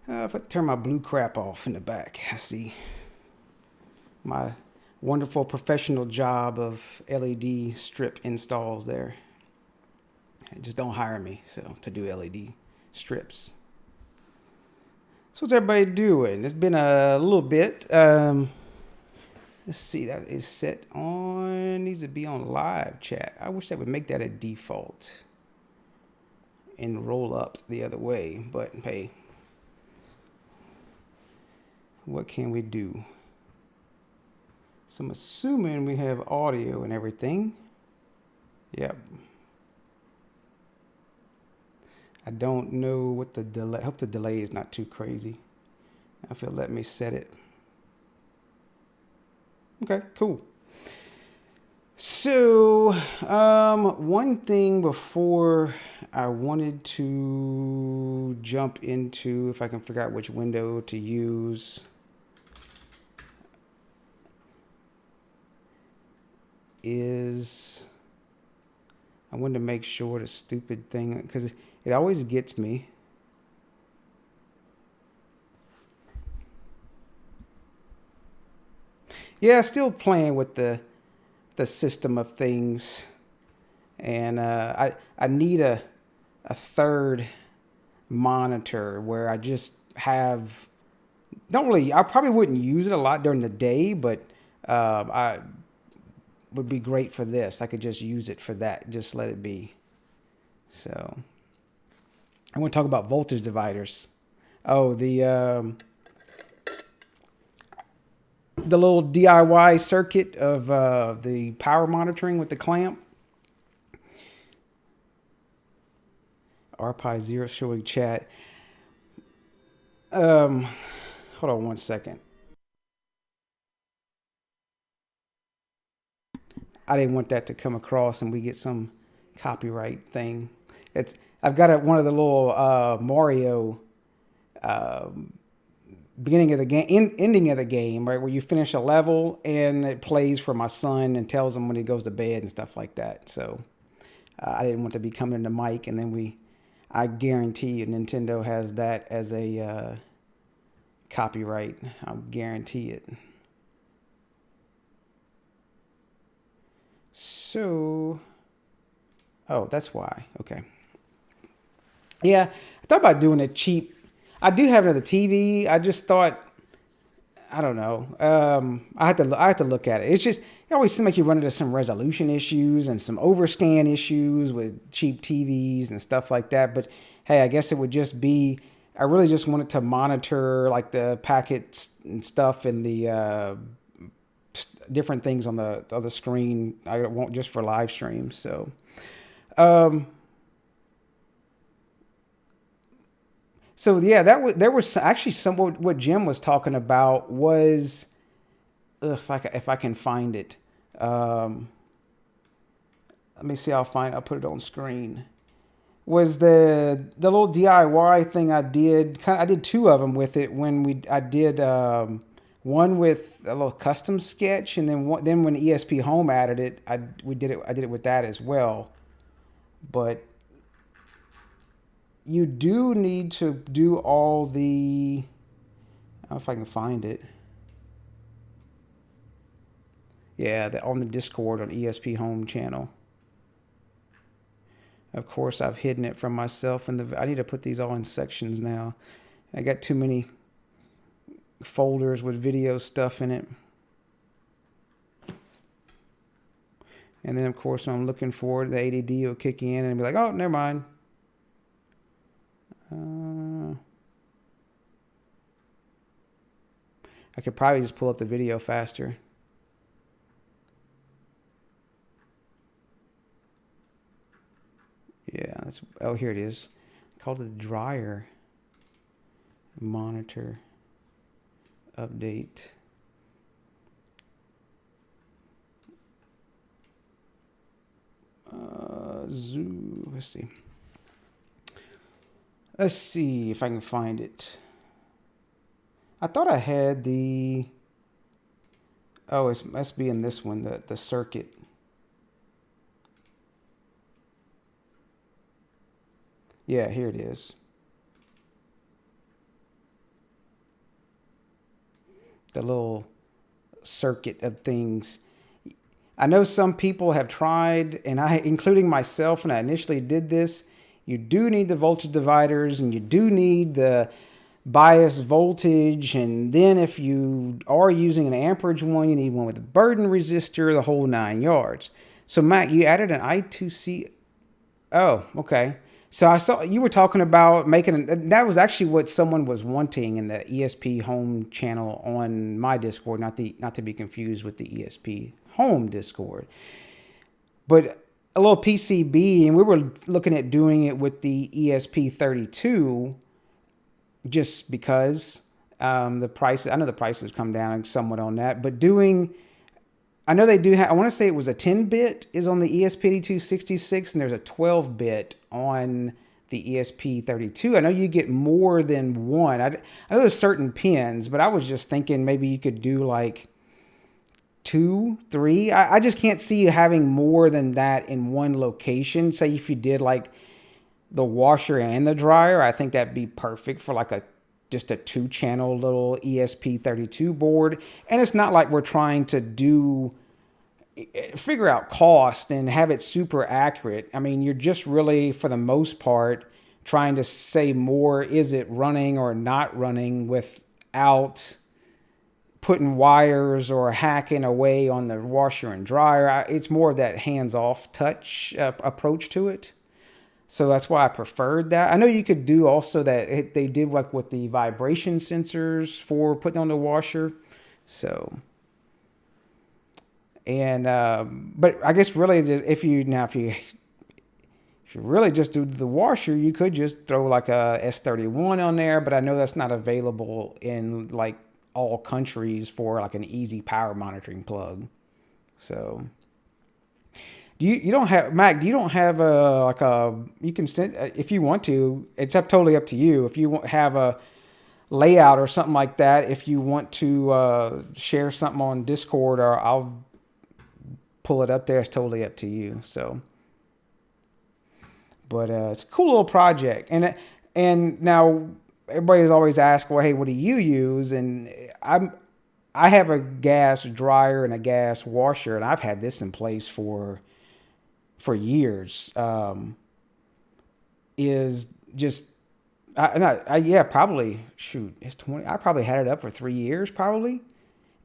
If I turn my blue crap off in the back, I see my wonderful professional job of LED strip installs there. Just don't hire me to do LED strips. So what's everybody doing? It's been a little bit. Let's see, that is set on, needs to be on live chat. I wish that would make that a default and roll up the other way, but hey, what can we do? So I'm assuming we have audio and everything. Yep. I don't know what the delay, I hope the delay is not too crazy. If it'll let me set it. Okay, cool. So, one thing before I wanted to jump into, if I can figure out which window to use, is I wanted to make sure the stupid thing, because it always gets me. Yeah, still playing with the system of things, and I need a third monitor where I just have don't really I probably wouldn't use it a lot during the day, but I would be great for this. I could just use it for that. Just let it be. So I want to talk about voltage dividers. Oh, the little DIY circuit of the power monitoring with the clamp. RPi0 showing chat. Hold on one second. I didn't want that to come across and we get some copyright thing. I've got one of the little Mario beginning of the game, ending of the game, right, where you finish a level and it plays for my son and tells him when he goes to bed and stuff like that. So I didn't want to be coming to Mike, and then I guarantee you Nintendo has that as a copyright. I'll guarantee it. So, oh, that's why. Okay. Yeah, I thought about doing a cheap. I do have another TV. I just thought, I don't know. I have to look at it. It's just it always seems like you run into some resolution issues and some overscan issues with cheap TVs and stuff like that. But hey, I guess it would just be. I really just wanted to monitor like the packets and stuff and the different things on the other screen. I won't just for live streams. So, so yeah, there was actually some what Jim was talking about was if I can find it. Let me see. I'll put it on screen. Was the little DIY thing I did? I did two of them with it when I did one with a little custom sketch, and then when ESP Home added it, I did it with that as well. But you do need to do all the. I don't know if I can find it. Yeah, on the Discord on ESP Home channel. Of course, I've hidden it from myself, and I need to put these all in sections now. I got too many folders with video stuff in it. And then, of course, when I'm looking for it, the ADD will kick in and be like, oh, never mind. I could probably just pull up the video faster. Yeah, here it is. Called the dryer monitor update. Zoo. Let's see if I can find it. I thought I had the. Oh, it must be in this one. The circuit. Yeah, here it is. the little circuit of things. I know some people have tried, and including myself, when I initially did this, you do need the voltage dividers and you do need the bias voltage. And then if you are using an amperage one, you need one with a burden resistor, the whole 9 yards. So Mac, you added an I2C. Oh, okay. So I saw you were talking about that was actually what someone was wanting in the ESP home channel on my Discord, not to be confused with the ESP home Discord. But a little PCB, and we were looking at doing it with the ESP32 just because the price, I know the prices come down somewhat on that, but I know they do have, I want to say it was a 10-bit is on the ESP8266, and there's a 12-bit on the ESP32. I know you get more than one. I know there's certain pins, but I was just thinking maybe you could do like 2, 3. I just can't see you having more than that in one location. Say if you did like the washer and the dryer, I think that'd be perfect for like just a 2-channel little ESP32 board. And it's not like we're trying to figure out cost and have it super accurate. I mean, you're just really, for the most part, trying to say more, is it running or not running, without putting wires or hacking away on the washer and dryer. It's more of that hands-off touch approach to it. So that's why I preferred that. I know you could do also that they did like with the vibration sensors for putting on the washer. So, and but I guess really if you really just do the washer, you could just throw like a S31 on there. But I know that's not available in like all countries for like an easy power monitoring plug. So. You don't have, Mac, you don't have you can send, if you want to, it's totally up to you. If you have a layout or something like that, if you want to share something on Discord, or I'll pull it up there, it's totally up to you. So, but it's a cool little project. And now everybody's always asked, well, hey, what do you use? And I have a gas dryer and a gas washer, and I've had this in place for years. Is just probably it's 20. I probably had it up for 3 years probably.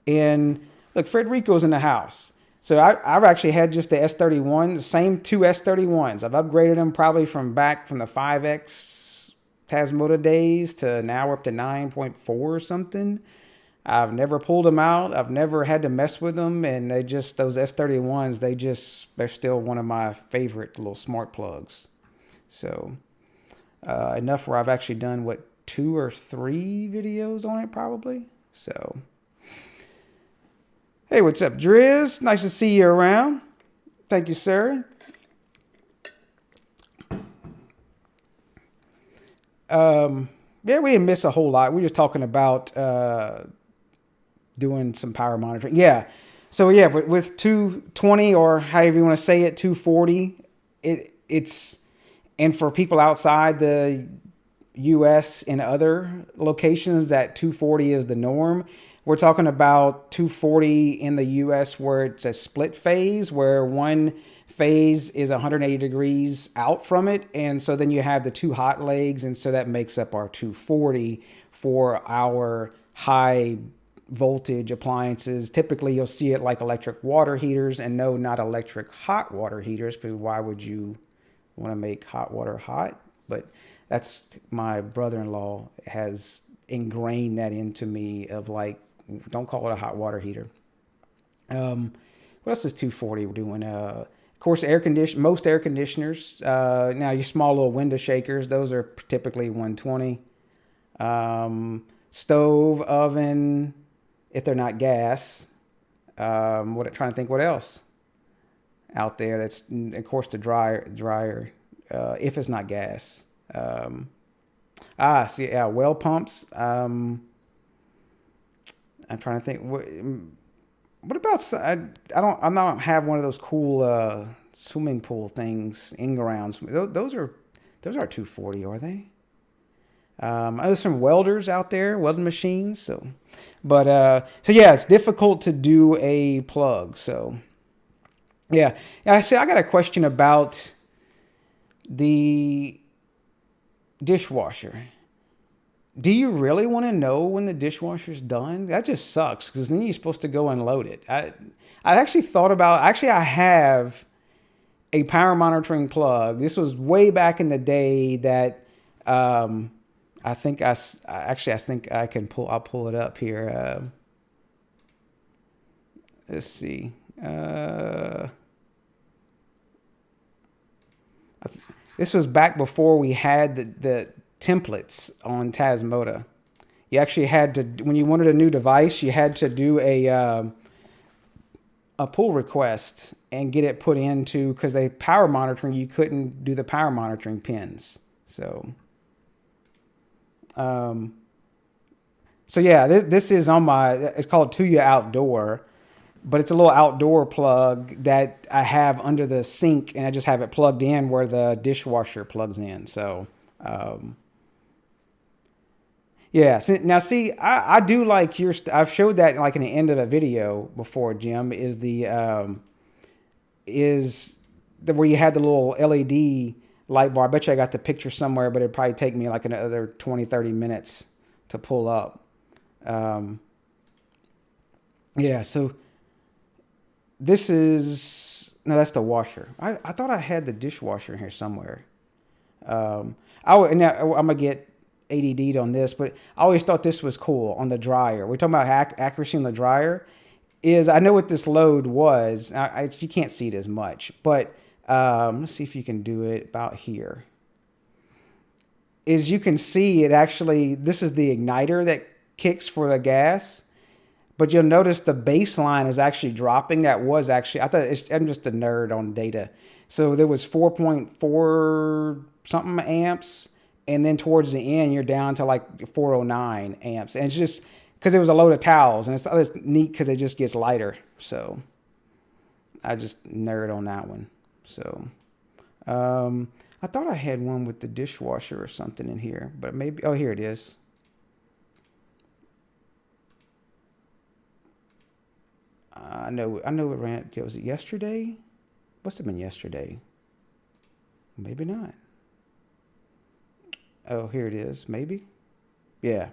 And look, Frederico's in the house, so I've actually had just the S31, the same 2 S31s. I've upgraded them probably from the 5X Tasmota days to now we're up to 9.4 or something. I've never pulled them out. I've never had to mess with them. And those S31s, they're still one of my favorite little smart plugs. So, enough where I've actually done 2 or 3 videos on it probably. So, hey, what's up, Driz? Nice to see you around. Thank you, sir. We didn't miss a whole lot. We were just talking about, doing some power monitoring. Yeah. So yeah, with 220 or however you want to say it, 240, and for people outside the US and other locations, that 240 is the norm. We're talking about 240 in the US where it's a split phase, where one phase is 180 degrees out from it. And so then you have the 2 hot legs. And so that makes up our 240 for our high voltage appliances. Typically you'll see it like electric water heaters, and no, not electric hot water heaters, because why would you want to make hot water hot? But that's, my brother-in-law has ingrained that into me of like, don't call it a hot water heater. What else is 240 doing? Of course, most air conditioners, now your small little window shakers, those are typically 120. Stove, oven, if they're not gas. Trying to think what else out there. That's, of course, the dryer, if it's not gas. Well pumps. I'm trying to think. What about, I don't have one of those cool swimming pool things, in-grounds. Those are 240, are they? I know there's some welders out there, welding machines. So yeah, it's difficult to do a plug. So yeah, I got a question about the dishwasher. Do you really want to know when the dishwasher's done? That just sucks because then you're supposed to go unload it. I actually thought about, I have a power monitoring plug. This was way back in the day that I think I think I can I'll pull it up here. Let's see. This was back before we had the templates on Tasmota. You actually had to, when you wanted a new device, you had to do a pull request and get it put into, because they power monitoring, you couldn't do the power monitoring pins. So yeah, this is on my, it's called Tuya Outdoor, but it's a little outdoor plug that I have under the sink, and I just have it plugged in where the dishwasher plugs in. So, yeah. Now, see, I do like your. I've showed that like in the end of a video before. Jim is where you had the little LED light bar. I bet you I got the picture somewhere, but it'd probably take me like another 20, 30 minutes to pull up. Yeah. So this is, no, that's the washer. I thought I had the dishwasher in here somewhere. Now I'm gonna get ADD'd on this, but I always thought this was cool on the dryer. We're talking about accuracy on the dryer. I know what this load was. You can't see it as much, but let's see if you can do it about here. You can see it actually, this is the igniter that kicks for the gas, but you'll notice the baseline is actually dropping. That was actually, I'm just a nerd on data. So there was 4.4 something amps. And then towards the end, you're down to like 409 amps. And it's just because it was a load of towels. And it's neat because it just gets lighter. So I just nerd on that one. So I thought I had one with the dishwasher or something in here. But maybe, oh, here it is. I know it ran, was it yesterday? Must have been yesterday. Maybe not. Oh, here it is. Maybe. Yeah.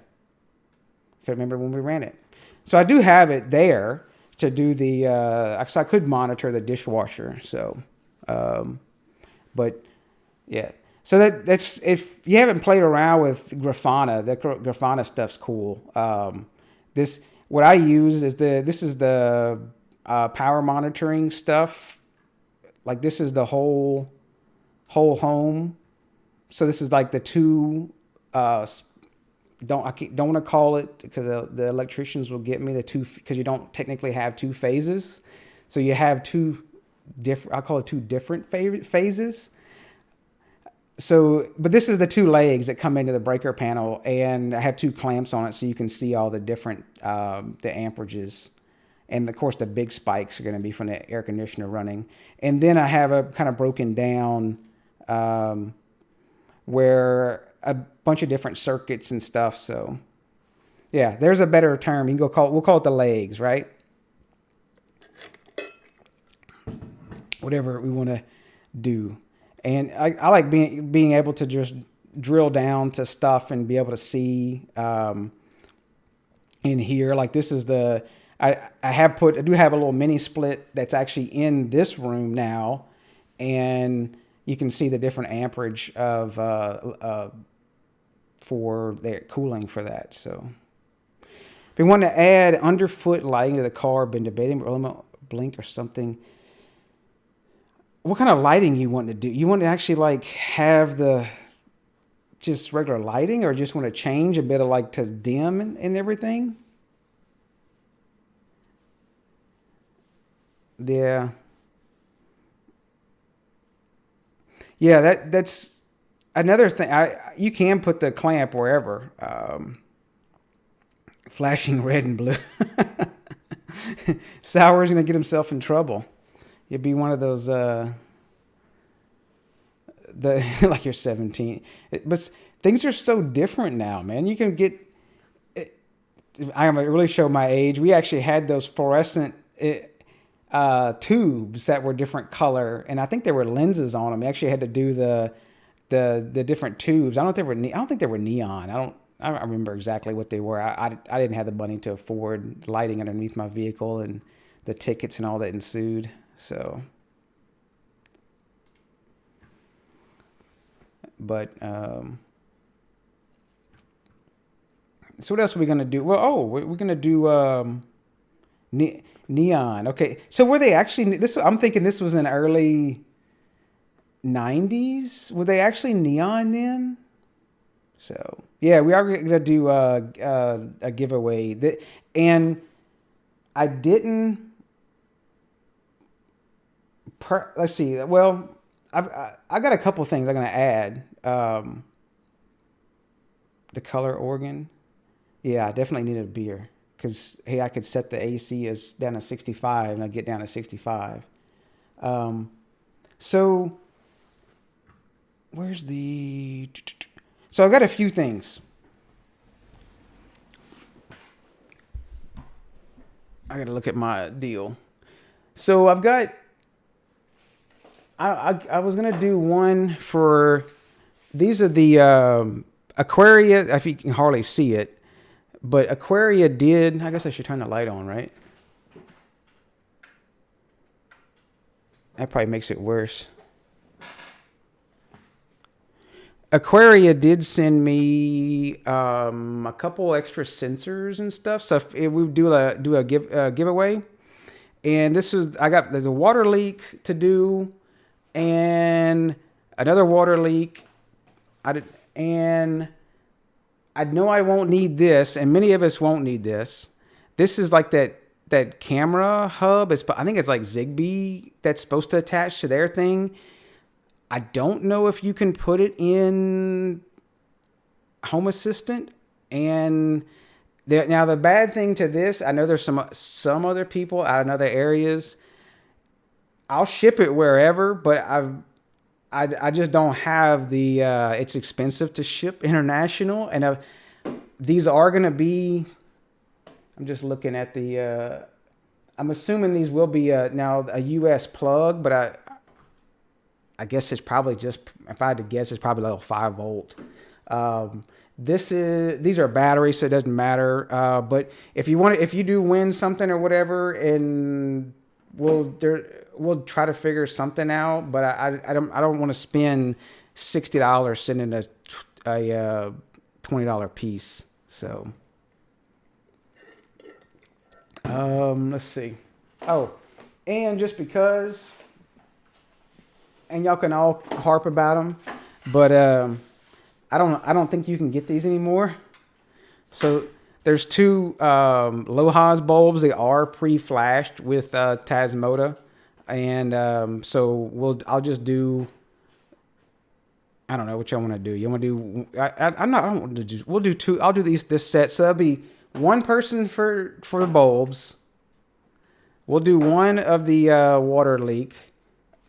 Can't remember when we ran it. So I do have it there to do the, so I could monitor the dishwasher. So, but yeah. So that's, if you haven't played around with Grafana, the Grafana stuff's cool. What I use is this is the power monitoring stuff. Like this is the whole home. So this is like the two, don't want to call it, because the electricians will get me the two, because you don't technically have two phases. So you have two different, I call it two different phases. So, but this is the two legs that come into the breaker panel, and I have two clamps on it so you can see all the different, the amperages. And of course the big spikes are going to be from the air conditioner running. And then I have a kind of broken down, where a bunch of different circuits and stuff. So yeah, there's a better term. You can we'll call it the legs, right? Whatever we want to do. And I like being able to just drill down to stuff and be able to see in here. Like this is I do have a little mini split that's actually in this room now, and you can see the different amperage of for their cooling for that. So if you want to add underfoot lighting to the car, been debating blink or something. What kind of lighting you want to do? You want to actually like have the just regular lighting, or just want to change a bit of like to dim and everything? Yeah. Yeah, that's another thing. You can put the clamp wherever. Flashing red and blue. Sauer's gonna get himself in trouble. You'd be one of those the like you're 17. But things are so different now, man. You can get. I'm gonna really show my age. We actually had those fluorescent tubes that were different color, and I think there were lenses on them. You actually had to do the different tubes. I don't think they were neon. I don't remember exactly what they were. I didn't have the money to afford lighting underneath my vehicle and the tickets and all that ensued. So, but so what else are we gonna do? Well, we're gonna do neon. Okay, so were they actually this? I'm thinking this was in early '90s. Were they actually neon then? So yeah, we are gonna do a giveaway and I didn't. Let's see. Well, I got a couple things I'm gonna add. The color organ. Yeah, I definitely need a beer because hey, I could set the AC as down to 65 and I get down to 65. So where's the? So I've got a few things. I got to look at my deal. So I've got. I was gonna do one for. These are the Aquaria. If you can hardly see it. But Aquaria did, I guess I should turn the light on, right? That probably makes it worse. Aquaria did send me a couple extra sensors and stuff. So if we do a giveaway, and I got the water leak to do, and another water leak. I know I won't need this, and many of us won't need this. This is like that camera hub. I think it's like Zigbee that's supposed to attach to their thing. I don't know if you can put it in Home Assistant. And now the bad thing to this, I know there's some other people out in other areas. I'll ship it wherever, but I just don't have the. It's expensive to ship international, and these are gonna be. I'm just looking at the. I'm assuming these will be now a US plug, but I guess it's probably just. If I had to guess, it's probably like a 5-volt. These are batteries, so it doesn't matter. But if you do win something or whatever, and we'll try to figure something out, but I don't want to spend $60 sending a $20 piece. So let's see. Oh, and just because, and y'all can all harp about them, but I don't think you can get these anymore. So there's two LOHAS bulbs. They are pre-flashed with Tasmota. And so I'll just do. I don't know what y'all want to do. You want to do? I don't want to do. We'll do two. I'll do this set. So that'll be one person for the bulbs. We'll do one of the water leak,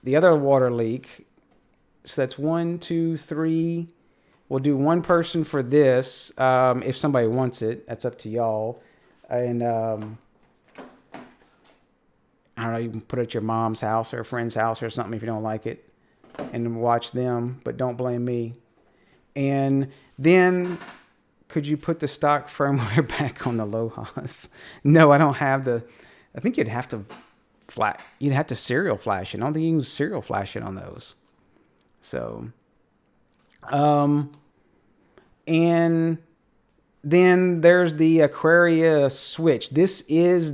the other water leak. So that's 1, 2, 3. We'll do one person for this. If somebody wants it, that's up to y'all. And I don't know, you can put it at your mom's house or a friend's house or something if you don't like it and watch them, but don't blame me. And then could you put the stock firmware back on the LOHAS? No, I don't have I think you'd have to serial flash it. I don't think you can serial flash it on those. So, and then there's the Aquaria switch. This is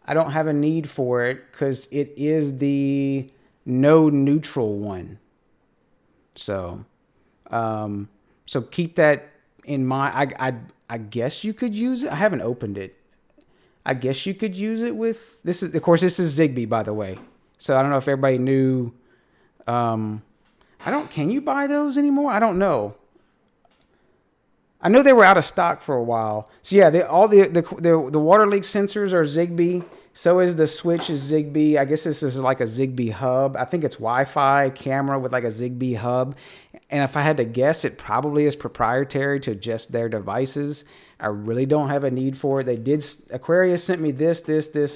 I don't have a need for it because it is the no neutral one. So, so keep that in mind. I guess you could use it. I haven't opened it. I guess you could use it with this. Of course, this is Zigbee, by the way. So I don't know if everybody knew. Can you buy those anymore? I don't know. I know they were out of stock for a while. So yeah, all the water leak sensors are Zigbee, So is the switch is Zigbee. I guess this is like a Zigbee hub. I think it's Wi-Fi camera with like a Zigbee hub. And if I had to guess, it probably is proprietary to just their devices. I really don't have a need for it. Aquaria sent me this,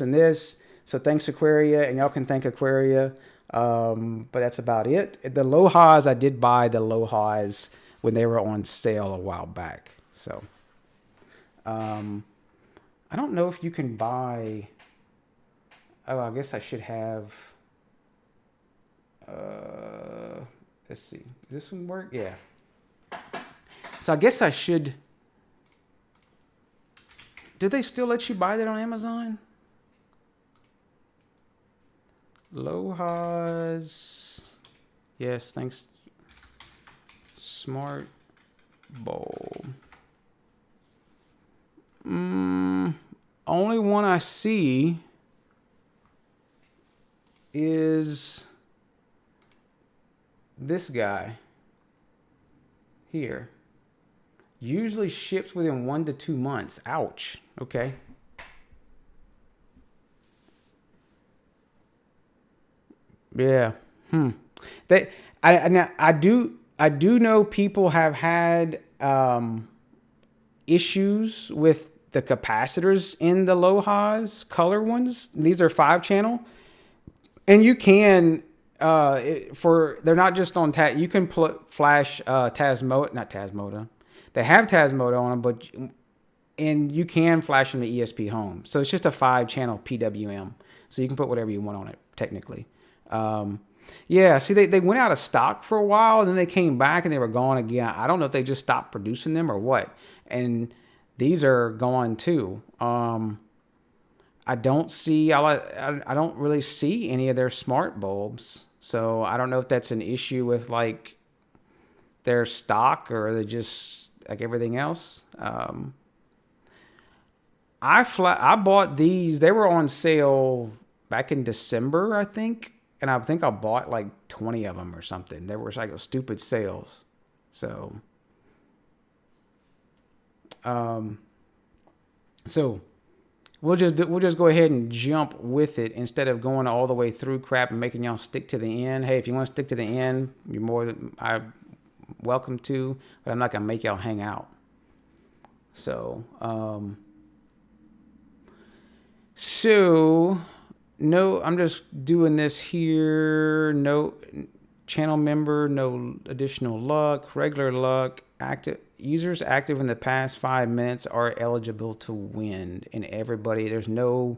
and this. So thanks, Aquaria, and y'all can thank Aquaria. But that's about it. The Lohas, I did buy the Lohas when they were on sale a while back. So I don't know if you can buy... Oh, I guess I should have... let's see. Does this one work? Yeah. So I guess I should... Did they still let you buy that on Amazon? Lohas. Yes, thanks. Smart bulb. Only one I see is this guy here. Usually ships within 1 to 2 months. Ouch. Okay. Yeah. I do know people have had issues with the capacitors in the Lohas color ones. These are 5-channel, and you can they're not just on you can flash Tasmota. They have Tasmota on them, and you can flash them to ESP Home. So it's just a 5-channel PWM. So you can put whatever you want on it, technically. Yeah, see, they went out of stock for a while, and then they came back, and they were gone again. I don't know if they just stopped producing them or what. And these are gone, too. I don't really see any of their smart bulbs. So I don't know if that's an issue with, like, their stock, or they just... like everything else. I bought these. They were on sale back in December, I think. And I think I bought like 20 of them or something. There were like stupid sales. So, we'll just go ahead and jump with it instead of going all the way through crap and making y'all stick to the end. Hey, if you want to stick to the end, you're more than welcome to, but I'm not gonna make y'all hang out. So no, I'm just doing this here. No channel member, no additional luck, regular luck. Users active in the past 5 minutes are eligible to win, and everybody, that's the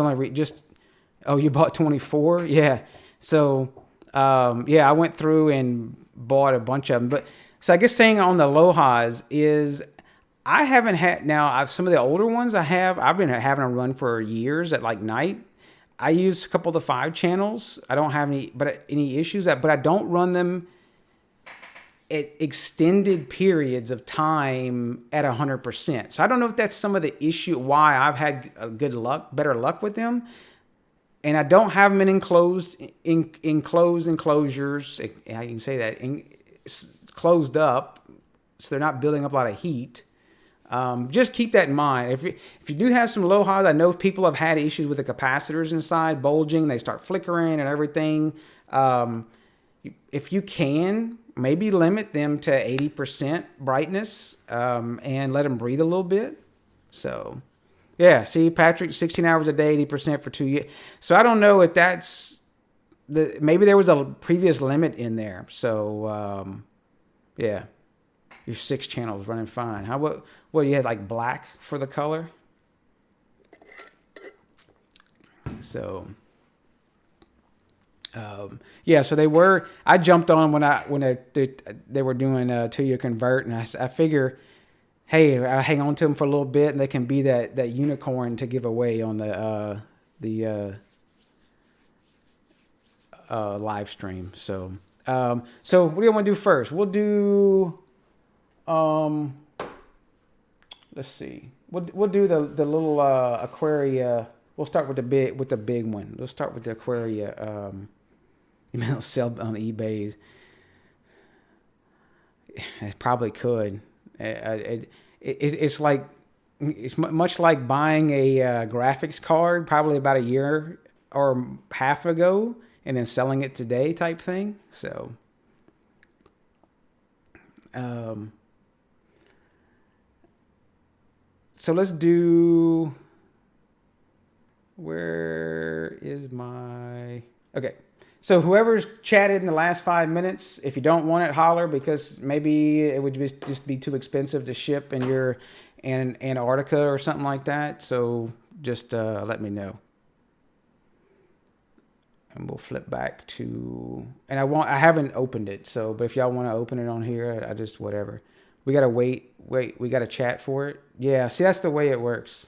only you bought 24? Yeah. So I went through and bought a bunch of them. But so I guess saying on the Lohas is I haven't had, some of the older ones I've been having them run for years at like night. I use a couple of the 5 channels. I don't have any issues, but I don't run them at extended periods of time at 100%. So I don't know if that's some of the issue why I've had better luck with them. And I don't have them in enclosed enclosures. I can say that closed up, so they're not building up a lot of heat. Just keep that in mind. If you do have some Lohas, I know people have had issues with the capacitors inside bulging. They start flickering and everything. If you can, maybe limit them to 80% brightness and let them breathe a little bit. So, yeah, see, Patrick, 16 hours a day, 80% for 2 years. So I don't know if that's maybe there was a previous limit in there. So, yeah. Your 6 channels running fine. You had like black for the color? So, so I jumped on when they were doing till you convert, and I figure, hey, I hang on to them for a little bit, and they can be that unicorn to give away on the live stream. So what do you want to do first? We'll do. Let's see. We'll do the little Aquaria. We'll start with the big one. We'll start with the Aquaria. Sell on eBay. It probably could. It's like It's much like buying a graphics card probably about a year or half ago and then selling it today type thing. Um, so let's do, where is my, okay. So whoever's chatted in the last 5 minutes, if you don't want it, holler, because maybe it would just be too expensive to ship and you're in Antarctica or something like that. So just let me know. And we'll flip back to, and I haven't opened it. So, but if y'all want to open it on here, I just, whatever. We got to wait, we got to chat for it. Yeah, see, that's the way it works.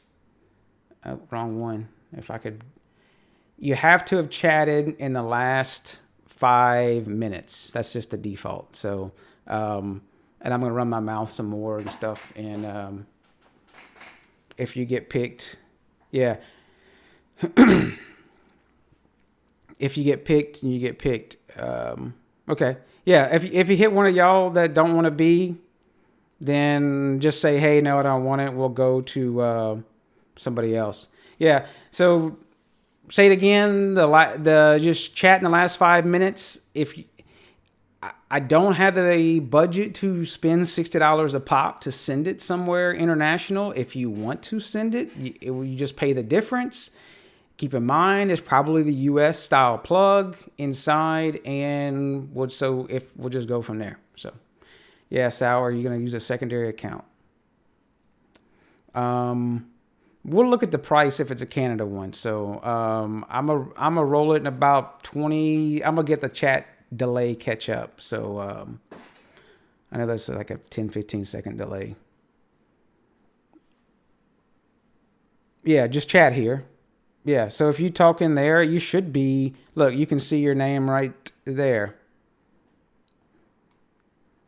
Oh, wrong one. If I could, you have to have chatted in the last 5 minutes. That's just the default. So, and I'm going to run my mouth some more and stuff. And if you get picked, yeah. If you get picked and you get picked, okay. Yeah, if you hit one of y'all that don't want to be, then just say, hey, no, I don't want it. We'll go to somebody else. Yeah, so say it again. The just chat in the last 5 minutes. I don't have the budget to spend $60 a pop to send it somewhere international. If you want to send it, you just pay the difference. Keep in mind, it's probably the U.S. style plug inside, and we'll just go from there. So, yeah, Sal, are you going to use a secondary account? We'll look at the price if it's a Canada one. So, I'm a roll it in about 20. I'm gonna get the chat delay catch up. So, I know that's like a 10-15 second delay. Yeah, just chat here. Yeah, so if you talk in there, you should be, look, you can see your name right there.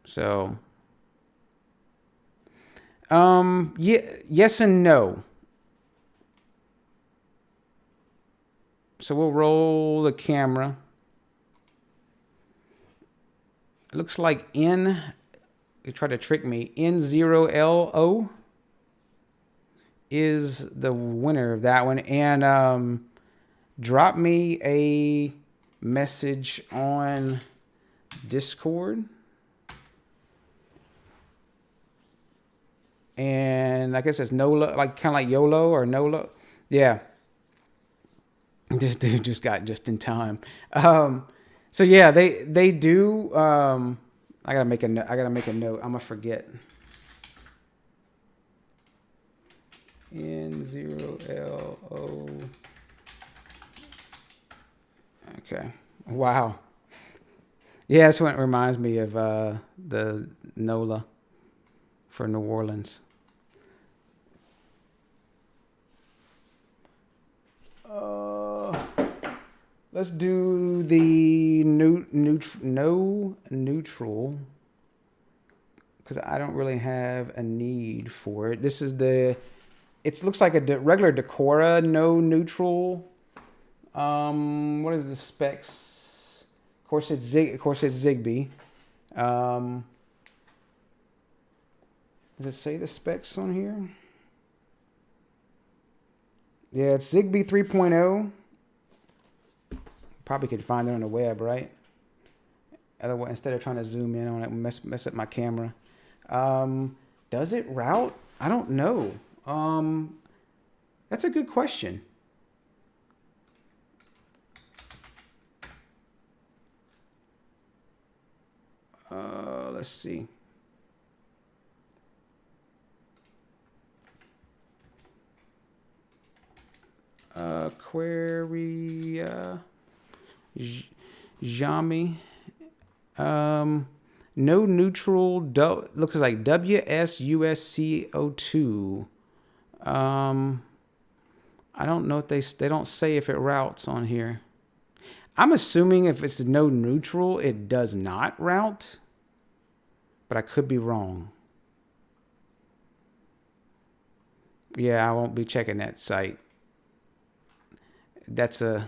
So, yeah, yes and no. So we'll roll the camera. It looks like they tried to trick me. N0LO is the winner of that one. And drop me a message on Discord. And I guess it's NOLA, like kind of like YOLO or NOLA. Yeah. This dude just got just in time. So yeah, they do. I gotta make a note. I'm gonna forget. N0LO. Okay. Wow. Yeah, that's what it reminds me of the NOLA for New Orleans. Let's do the no neutral, because I don't really have a need for it. This is it looks like a regular Decora no neutral. What is the specs? Of course it's Zigbee. Does it say the specs on here? Yeah, it's Zigbee 3.0. Probably could find it on the web, right? Otherwise, instead of trying to zoom in on it, mess up my camera. Does it route? I don't know. That's a good question. Let's see. Query Jami. No neutral. Looks like WSUSCO2. I don't know if they don't say if it routes on here. I'm assuming if it's no neutral, it does not route, but I could be wrong. Yeah, I won't be checking that site. That's the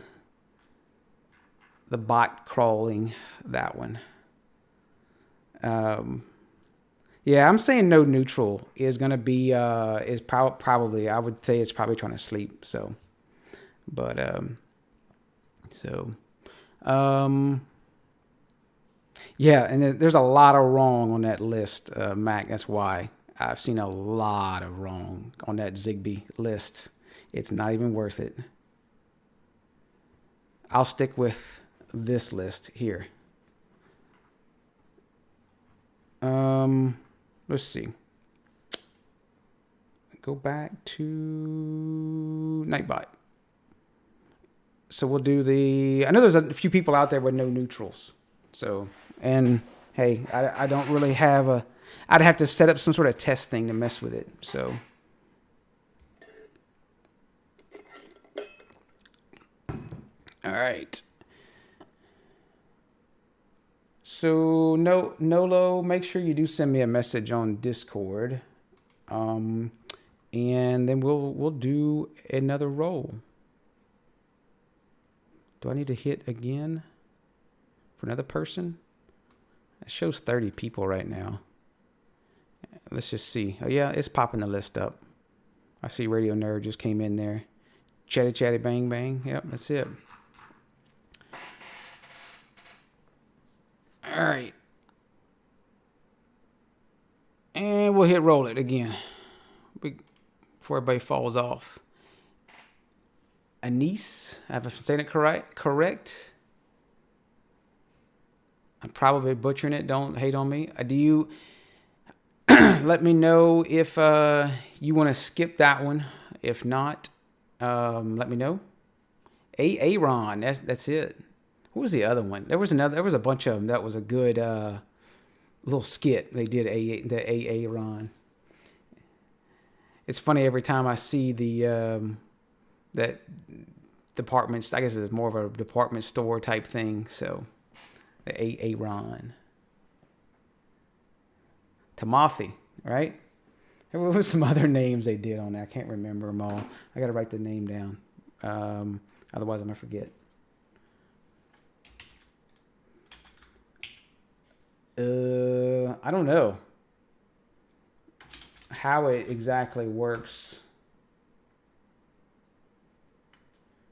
bot crawling that one. Yeah, Yeah, I'm saying no neutral is gonna be is probably, I would say it's probably trying to sleep. So, but so yeah, and there's a lot of wrong on that list, Mac. That's why I've seen a lot of wrong on that Zigbee list. It's not even worth it. I'll stick with this list here. Let's see. Go back to Nightbot. So we'll do the. I know there's a few people out there with no neutrals. So, and hey, I don't really have a. I'd have to set up some sort of test thing to mess with it. So. All right. So Nolo, make sure you do send me a message on Discord, and then we'll do another roll. Do I need to hit again for another person? It shows 30 people right now. Let's just see. Oh yeah, it's popping the list up. I see Radio Nerd just came in there. Chatty bang bang. Yep, that's it. All right. And we'll hit roll it again before everybody falls off. Anise, I have to say it correct. I'm probably butchering it. Don't hate on me. Do you let me know if you want to skip that one? If not, let me know. Aaron, that's it. What was the other one? There was a bunch of them. That was a good little skit they did. Aaron. It's funny every time I see the that department. I guess it's more of a department store type thing. So the Aaron. Timothy, right? There was some other names they did on there. I can't remember them all. I got to write the name down. Otherwise, I'm going to forget. I don't know how it exactly works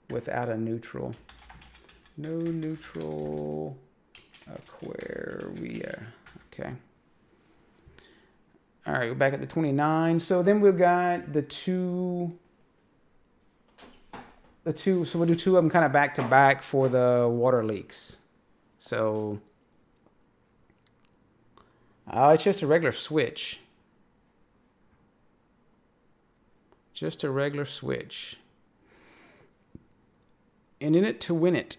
without a neutral. No neutral Aquaria. Okay. All right, we're back at the 29. So then we've got the two. So we'll do two of them kind of back to back for the water leaks. So it's just a regular switch. Just a regular switch. And in it to win it.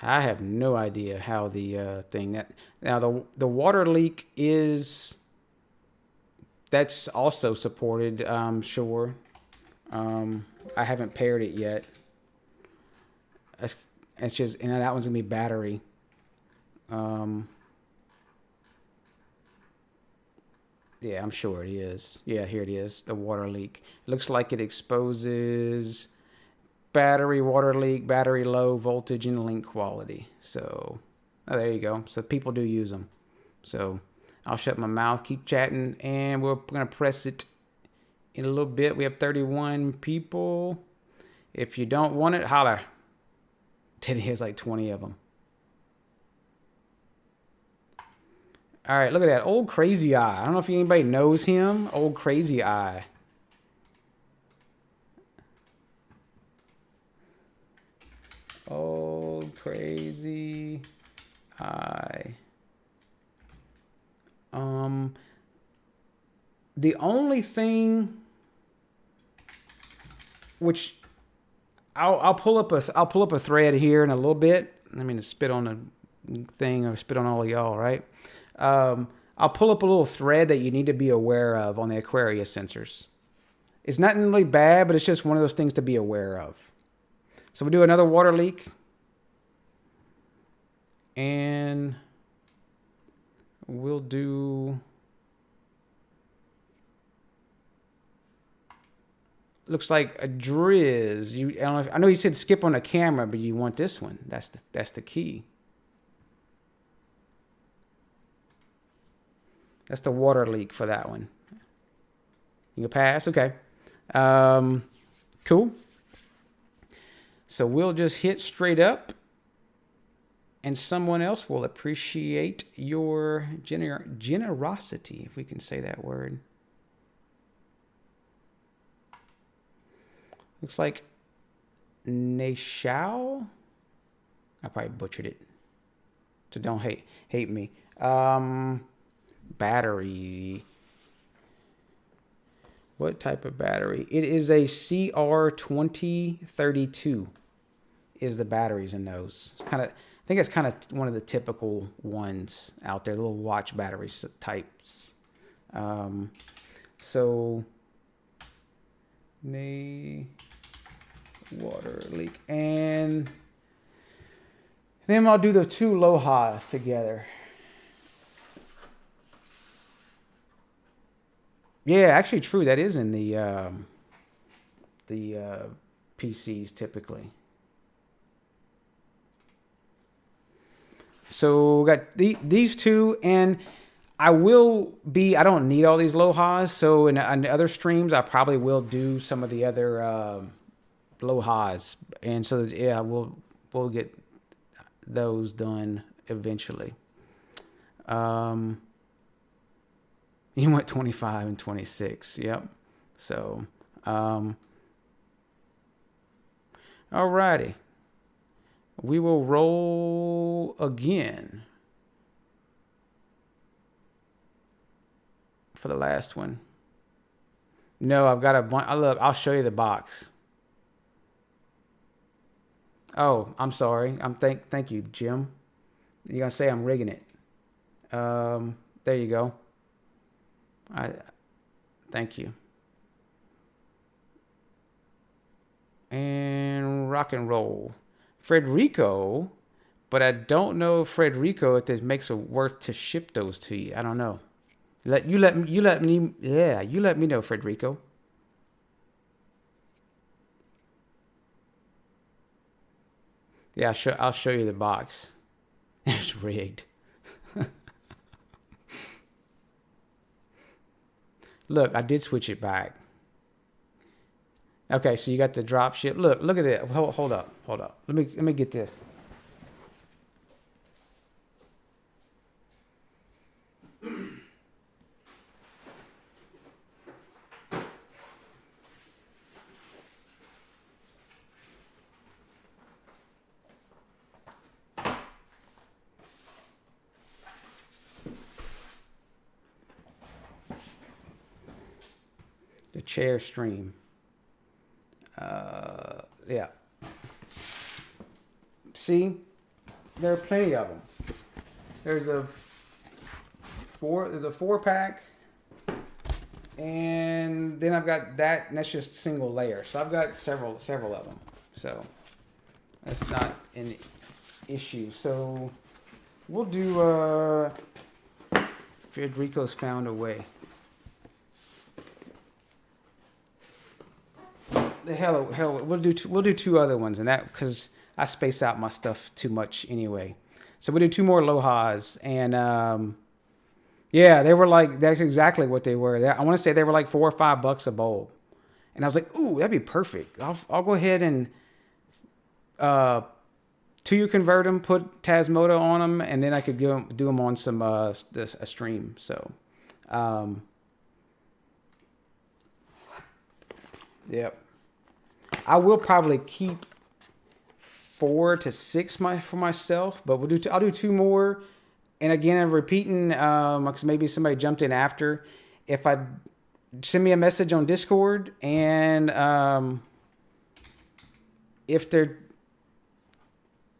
I have no idea how the thing that now the water leak is that's also supported. I'm sure. I haven't paired it yet. It's just that one's gonna be battery. Yeah, I'm sure it is. Yeah, here it is. The water leak looks like it exposes battery water leak, battery low voltage, and link quality. So there you go. So people do use them. So I'll shut my mouth, keep chatting, and we're gonna press it in a little bit. We have 31 people. If you don't want it, holler. Here's like 20 of them. All right, look at that. Old Crazy Eye. I don't know if anybody knows him. Old Crazy Eye. Old Crazy Eye. The only thing which I'll pull up a thread here in a little bit. I mean to spit on a thing or spit on all of y'all, right? I'll pull up a little thread that you need to be aware of on the Aquaria sensors. It's not really bad, but it's just one of those things to be aware of. So we'll do another water leak. And we'll do... Looks like a Drizz. I know you said skip on the camera, but you want this one. That's the key. That's the water leak for that one. You can pass? Okay. Cool. So we'll just hit straight up, and someone else will appreciate your generosity, if we can say that word. Looks like Nashao. I probably butchered it, so don't hate me. Battery. What type of battery? It is a CR2032 is the batteries in those. I think it's kind of one of the typical ones out there, the little watch battery types. So, water leak. And then I'll do the two LOHAs together. Yeah, actually true. That is in the PCs typically. So we got these two, and I don't need all these LOHAs. So in other streams, I probably will do some of the other LOHAs, and so yeah, we'll get those done eventually. You went 25 and 26. Yep. So, alrighty. We will roll again for the last one. No, I've got a bunch. Look, I'll show you the box. Oh, I'm sorry. Thank you, Jim. You're gonna say I'm rigging it. There you go. Thank you. And rock and roll. Frederico, but I don't know, Frederico, if it makes it worth to ship those to you. I don't know. You let me know, Frederico. Yeah, I'll show you the box. It's rigged. Look, I did switch it back. Okay, so you got the drop ship. Look at it. Hold up. Let me get this. The chair stream. Yeah. See, there are plenty of them. There's a 4-pack, and then I've got that, and that's just single layer. So I've got several of them. So that's not an issue. So we'll do. Federico's found a way. The hell, we'll do two other ones, and that because I space out my stuff too much anyway. So we'll do two more LOHAs, and yeah, they were like, that's exactly what they were. I want to say they were like $4 or $5 a bulb, and I was like, ooh, that'd be perfect. I'll go ahead and 2U convert them, put Tasmodo on them, and then I could do them on some a stream. So, yep. I will probably keep 4 to 6 for myself, but I'll do 2 more. And again, I'm repeating, because maybe somebody jumped in after. If I send me a message on Discord, and if they're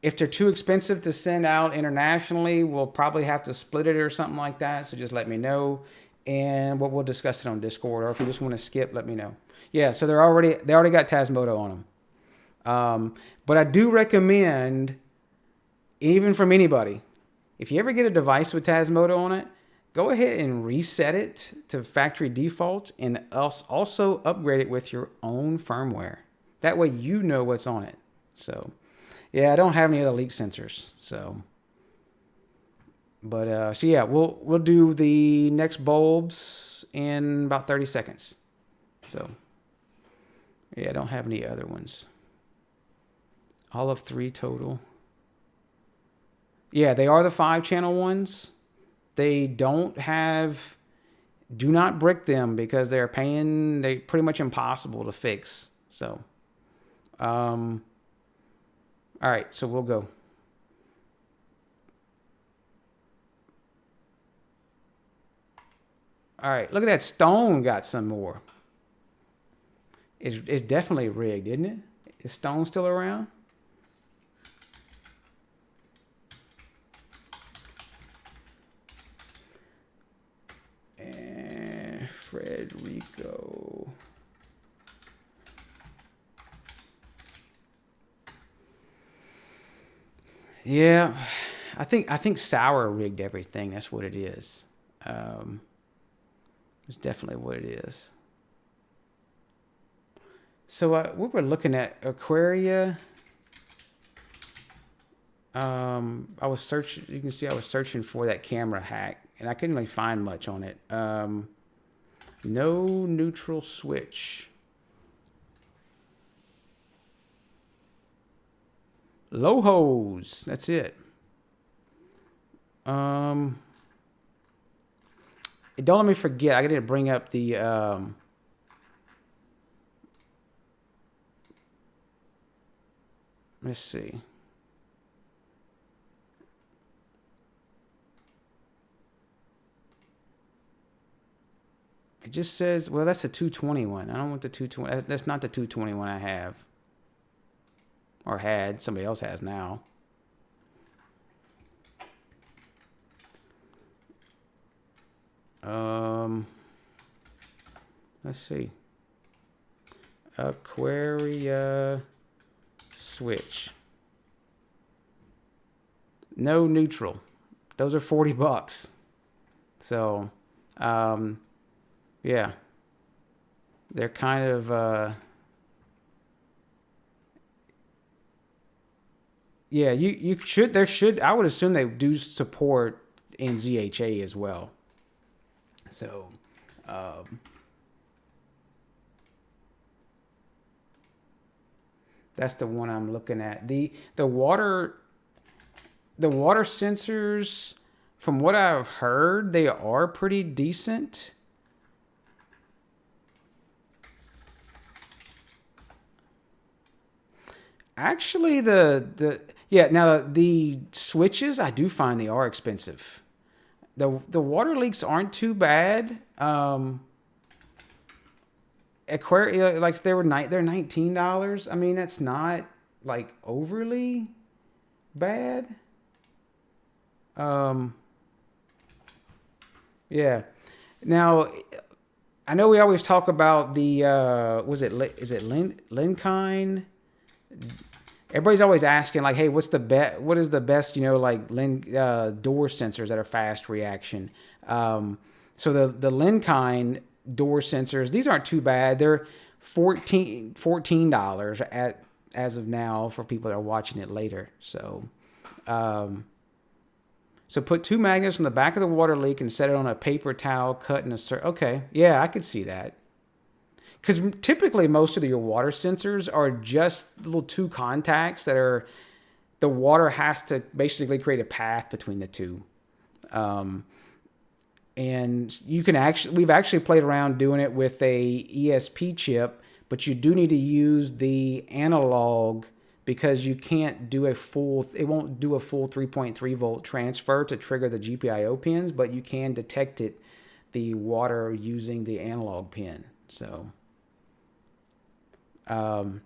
too expensive to send out internationally, we'll probably have to split it or something like that. So just let me know, and we'll discuss it on Discord. Or if you just want to skip, let me know. Yeah, so they already got Tasmodo on them. But I do recommend, even from anybody, if you ever get a device with Tasmodo on it, go ahead and reset it to factory defaults, and also upgrade it with your own firmware. That way you know what's on it. So, yeah, I don't have any other leak sensors. So, But so yeah, we'll do the next bulbs in about 30 seconds. So yeah, I don't have any other ones. All of 3 total. Yeah, they are the 5-channel ones. They don't have. Do not brick them because they're pretty much impossible to fix. So, all right, so we'll go. All right, look at that. Stone got some more. It's definitely rigged, isn't it? Is Stone still around? And Frederico. Yeah, I think Sour rigged everything. That's what it is. It's definitely what it is. So we were looking at Aquaria. I was searching. You can see I was searching for that camera hack, and I couldn't really find much on it. No neutral switch. Low hose. That's it. Don't let me forget. I got to bring up the. Let's see. It just says, well, that's a 221. I don't want the 220. That's not the 221 I have. Or had. Somebody else has now. Let's see. Aquaria switch. No neutral. Those are $40. So, yeah. They're kind of, yeah, you should, I would assume they do support in ZHA as well. So, that's the one I'm looking at. The water sensors, from what I've heard, they are pretty decent. Actually, now the switches, I do find they are expensive. The water leaks aren't too bad. Aquaria, like they're $19. I mean, that's not like overly bad. Yeah. Now, I know we always talk about the is it Linkine? Everybody's always asking like, hey, what is the best, like door sensors that are fast reaction? So the Linkine door sensors, these aren't too bad. They're $14 as of now for people that are watching it later. So so put 2 magnets on the back of the water leak and set it on a paper towel cut in a circle. Okay, yeah, I could see that. Because typically most of your water sensors are just little 2 contacts that are, the water has to basically create a path between the 2. And you can we've actually played around doing it with a ESP chip, but you do need to use the analog because you can't do it won't do a full 3.3 volt transfer to trigger the GPIO pins, but you can detect the water using the analog pin. So, so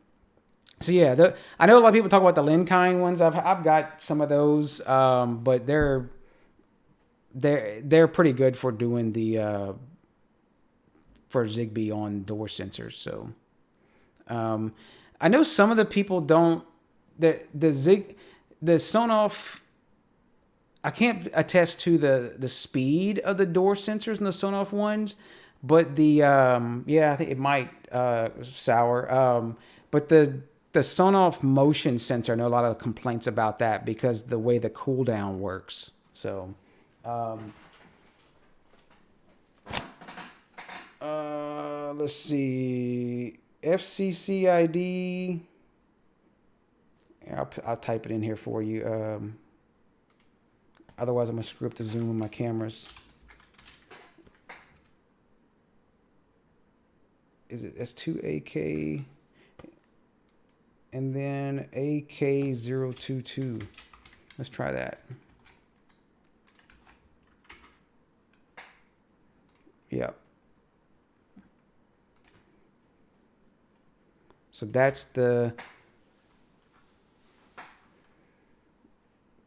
yeah, I know a lot of people talk about the Linkine ones. I've got some of those, but they're pretty good for doing for Zigbee on door sensors. So, I know some of the people don't. The Sonoff. I can't attest to the speed of the door sensors in the Sonoff ones, but I think it might sour. But the Sonoff motion sensor, I know a lot of complaints about that because the way the cooldown works. So, Let's see. FCC ID. I'll type it in here for you. Otherwise, I'm going to screw up the zoom on my cameras. Is it S2AK? And then AK022. Let's try that. Yep. So that's the,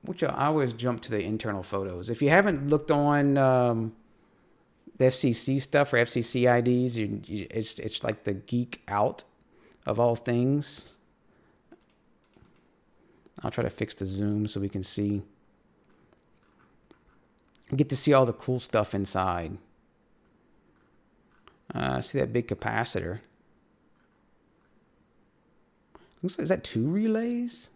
which I always jump to the internal photos. If you haven't looked on the FCC stuff or FCC IDs, it's like the geek out of all things. I'll try to fix the zoom so we can see. Get to see all the cool stuff inside. See that big capacitor. Looks like, is that 2 relays?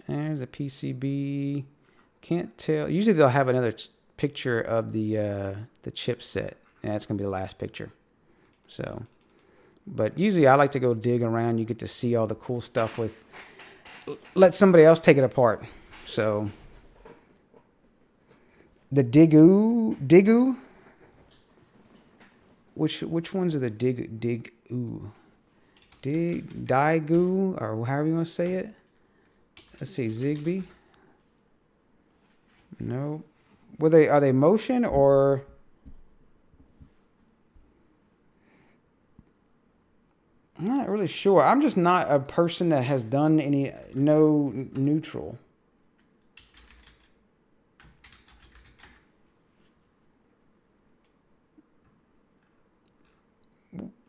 There's a PCB. Can't tell. Usually they'll have another picture of the chipset. And that's going to be the last picture. So, but usually I like to go dig around. You get to see all the cool stuff with, let somebody else take it apart. So, the Digu. Which ones are the Digu, or however you want to say it? Let's see, Zigbee. No, are they motion or? I'm not really sure. I'm just not a person that has done no neutral.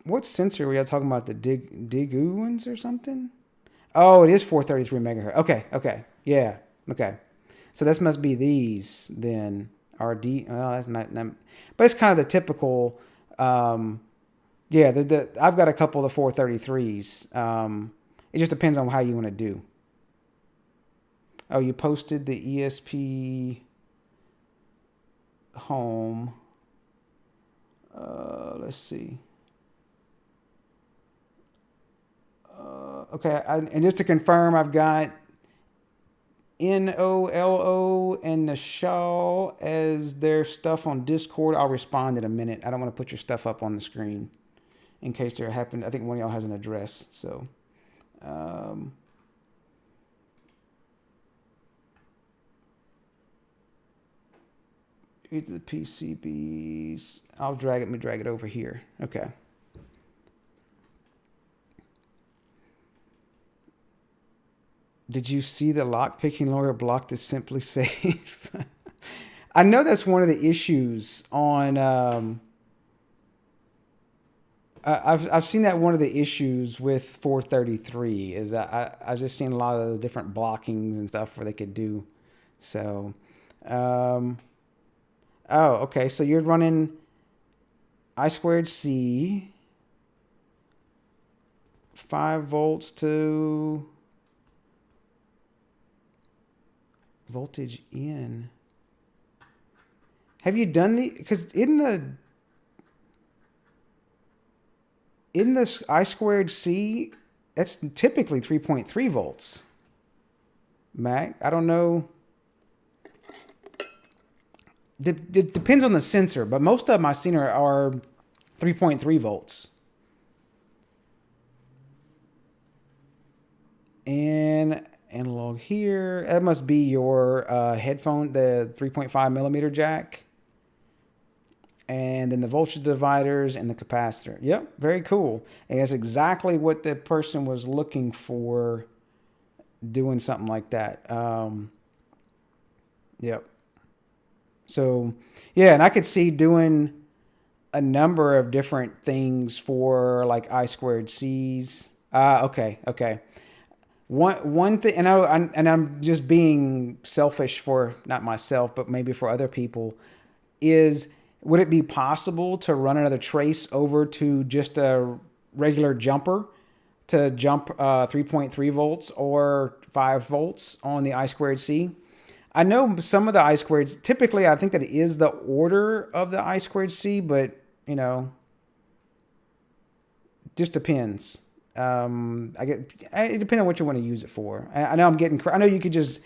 What sensor were you talking about? The Digu ones or something? Oh, it is 433 megahertz. Okay. Yeah. Okay. So this must be these then. RD. Well, that's not, but it's kind of the typical. Yeah, I've got a couple of the 433s. It just depends on how you want to do. Oh, you posted the ESP home. Let's see. Okay, and just to confirm, I've got NOLO and the Shaw as their stuff on Discord. I'll respond in a minute. I don't want to put your stuff up on the screen in case there happened. I think one of y'all has an address. So, these are the PCBs. Let me drag it over here. Okay. Did you see the lock-picking lawyer block the Simply Safe? I know that's one of the issues on. I've seen that one of the issues with 433 is that I've just seen a lot of the different blockings and stuff where they could do. So, oh, okay. So you're running I2C, 5 volts to voltage in. Have you done the, because in the I2C, that's typically 3.3 volts. Mac, I don't know. It depends on the sensor, but most of them I've seen are 3.3 volts. And analog here. That must be your headphone, the 3.5 millimeter jack. And then the voltage dividers and the capacitor. Yep, very cool. And that's exactly what the person was looking for doing something like that. Yep. So, yeah, and I could see doing a number of different things for like I2Cs. Okay. One thing, and I'm just being selfish for not myself, but maybe for other people, is would it be possible to run another trace over to just a regular jumper to jump 3.3 volts or 5 volts on the I2C. I know some of the I2, typically I think that it is the order of the I2C, but you know, just depends. It depends on what you want to use it for. I know I know you could just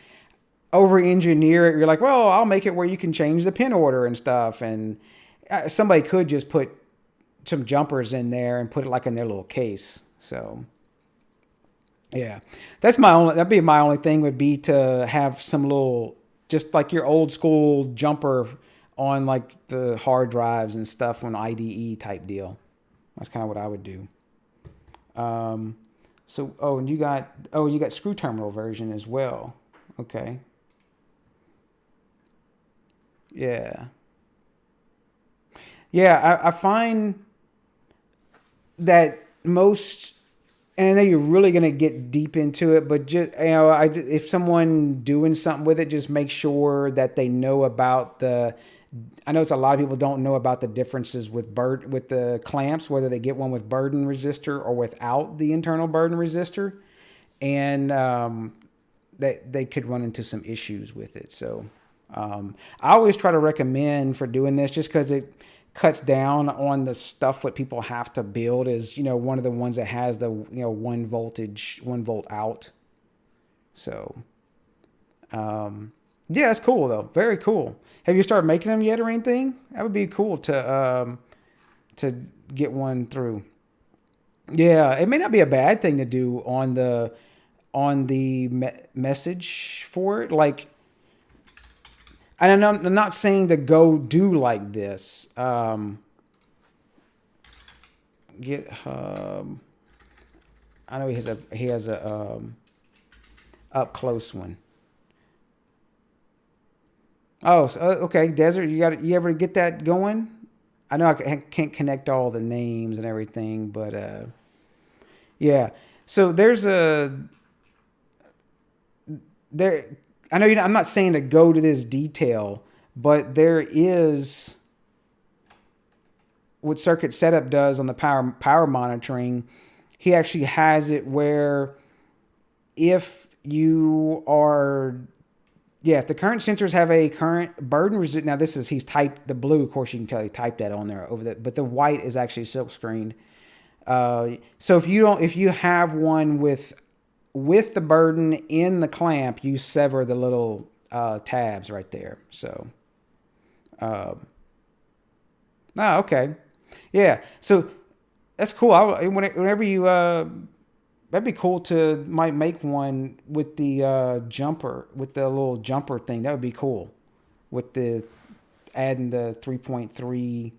over engineer it. You're like, well, I'll make it where you can change the pin order and stuff. And somebody could just put some jumpers in there and put it like in their little case. So yeah, that'd be my only thing would be to have some little, just like your old school jumper on like the hard drives and stuff on IDE type deal. That's kind of what I would do. And you got screw terminal version as well. Okay. Yeah. Yeah, I find that most, and I know you're really going to get deep into it, but just, you know, if someone doing something with it, just make sure that they know about I know it's a lot of people don't know about the differences with the clamps, whether they get one with burden resistor or without the internal burden resistor, and they could run into some issues with it. So I always try to recommend for doing this, just because it cuts down on the stuff what people have to build, is, you know, one of the ones that has the, you know, 1 volt out. So yeah, it's cool though. Very cool. Have you started making them yet or anything? That would be cool to get one through. Yeah, it may not be a bad thing to do on the message for it. Like, and I'm not saying to go do like this. GitHub. I know he has a up close one. Oh, okay. Desert, you ever get that going? I know I can't connect all the names and everything, but yeah. So I know I'm not saying to go to this detail, but there is what Circuit Setup does on the power monitoring. He actually has it where if you are, if the current sensors have a current burden resist. Now he's typed the blue. Of course, you can tell he typed that on there over that, but the white is actually silk screened. So if you have one with the burden in the clamp, you sever the little tabs right there. So, okay, yeah. So that's cool. Whenever you that'd be cool to might make one with the jumper, with the little jumper thing. That would be cool. With the adding the 3.3.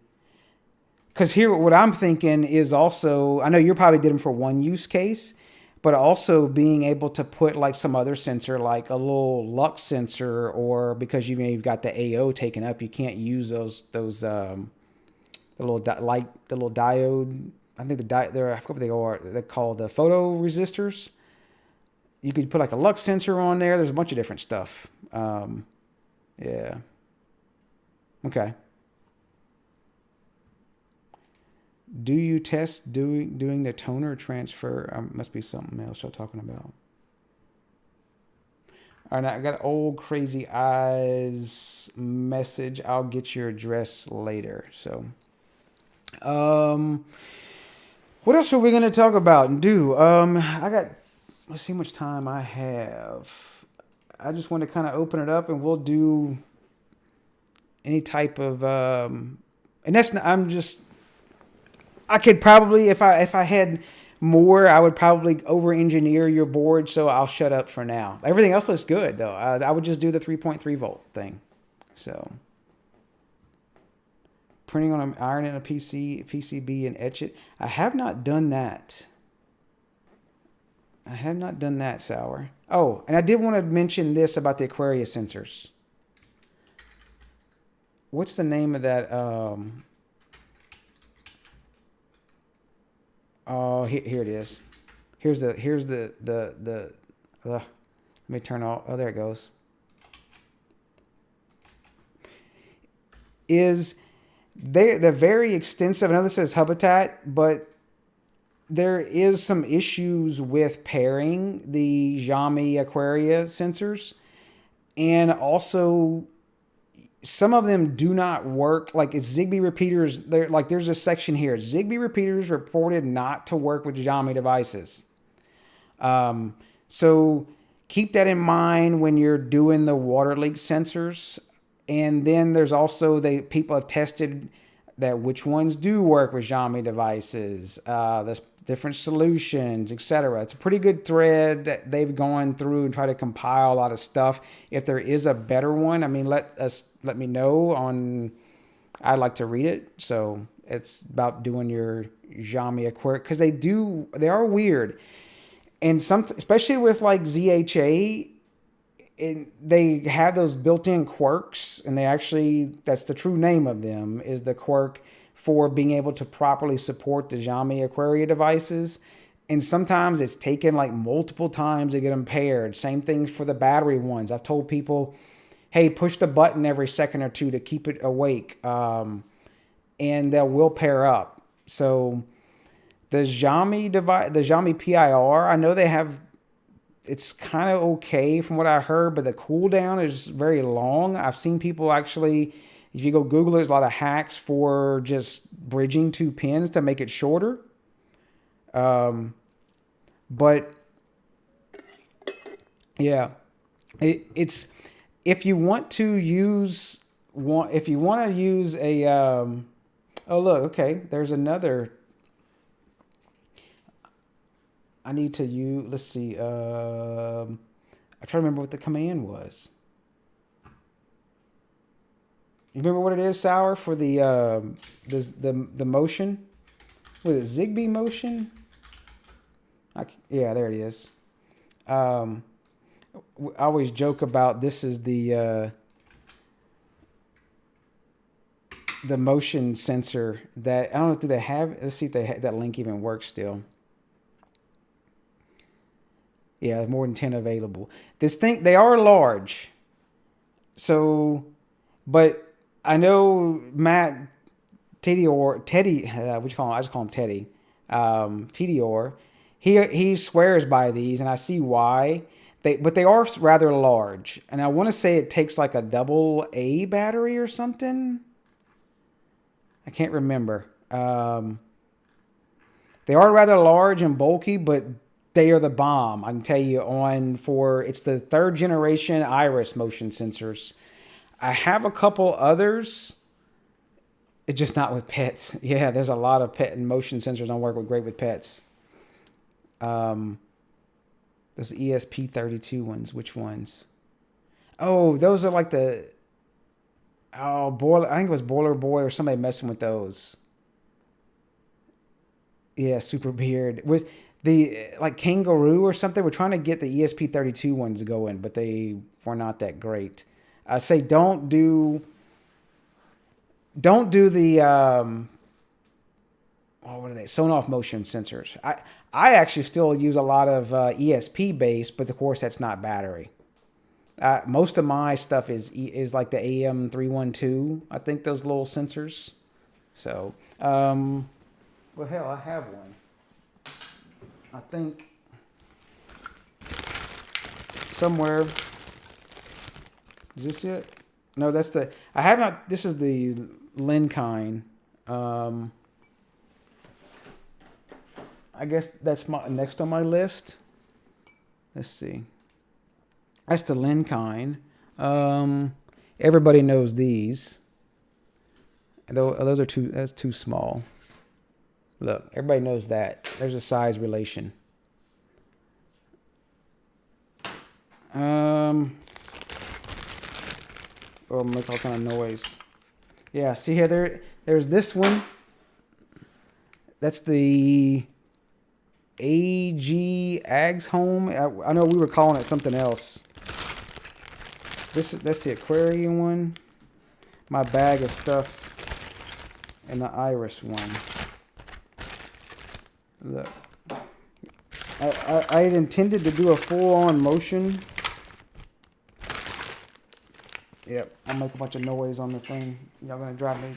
Because here, what I'm thinking is also, I know you probably did them for one use case, but also being able to put like some other sensor, like a little lux sensor, or because you've got the AO taken up, you can't use those the little diode. I think I forget what they are. They're called the photo resistors. You could put like a lux sensor on there. There's a bunch of different stuff. Yeah. Okay. Do you test doing the toner transfer? Must be something else you're talking about. All right, I got old crazy eyes message. I'll get your address later. So, what else are we going to talk about and do? Let's see how much time I have. I just want to kind of open it up, and we'll do any type of, and I could probably, if I had more, I would probably over-engineer your board, so I'll shut up for now. Everything else looks good, though. I would just do the 3.3 volt thing. So, printing on an iron in a PCB and etch it. I have not done that. Sour. Oh, and I did want to mention this about the Aquarius sensors. What's the name of that? Oh, here it is. Here's the let me turn off. Oh, there it goes. They're very extensive. I know this says Habitat, but there is some issues with pairing the Xiaomi Aquaria sensors, and also some of them do not work. Like it's Zigbee repeaters. There's a section here. Zigbee repeaters reported not to work with Xiaomi devices. So keep that in mind when you're doing the water leak sensors. And then there's also people have tested that which ones do work with Xiaomi devices, the different solutions, etc. It's a pretty good thread that they've gone through and tried to compile a lot of stuff. If there is a better one, I mean, let me know on. I'd like to read it. So it's about doing your Xiaomi Aquarius, because they are weird, and especially with like ZHA. They have those built-in quirks, and that's the true name of them, is the quirk for being able to properly support the Xiaomi Aquaria devices. And sometimes it's taken like multiple times to get them paired. Same thing for the battery ones. I've told people, hey, push the button every second or two to keep it awake, and they will pair up. So the Xiaomi device, the Xiaomi PIR, I know they have. It's kind of okay from what I heard, but the cooldown is very long. I've seen people actually, if you go Google it, there's a lot of hacks for just bridging 2 pins to make it shorter. But yeah, it's if you want to use a oh look, okay, there's another. I need to use, let's see, I'm trying to remember what the command was. You remember what it is, Sour, for the motion? Was it Zigbee motion? Yeah, there it is. I always joke about this is the motion sensor that, I don't know, do they have, let's see if that link even works still. Yeah, more than 10 available. They are large. So, but I know Matt Teddy, what you call him? I just call him Teddy. Tedior. He swears by these, and I see why. But they are rather large. And I want to say it takes like a AA battery or something. I can't remember. They are rather large and bulky, but they are the bomb. I can tell you it's the 3rd generation iris motion sensors. I have a couple others. It's just not with pets. Yeah, there's a lot of pet and motion sensors don't work great with pets. Those ESP32 ones. Which ones? Oh, those are like Boiler. I think it was Boiler Boy or somebody messing with those. Yeah, Super Beard. Was the like Kangaroo or something? We're trying to get the ESP32 ones going, but they were not that great. I say don't do the what are they? Sonoff motion sensors. I actually still use a lot of ESP based, but of course that's not battery. Most of my stuff is like the AM312. I think those little sensors. So, well, hell, I have one. I think somewhere. Is this it? No, that's the. I have not. This is the Linkine. I guess that's my next on my list. Let's see. That's the Linkine. Everybody knows these. Those are too. That's too small. Look, everybody knows that. There's a size relation. Oh, make all kind of noise. Yeah, see here, there's this one. That's the AG Ags Home. I know we were calling it something else. That's the aquarium one. My bag of stuff. And the iris one. Look. I had intended to do a full-on motion. Yep, I'll make a bunch of noise on the thing. Y'all gonna drive me.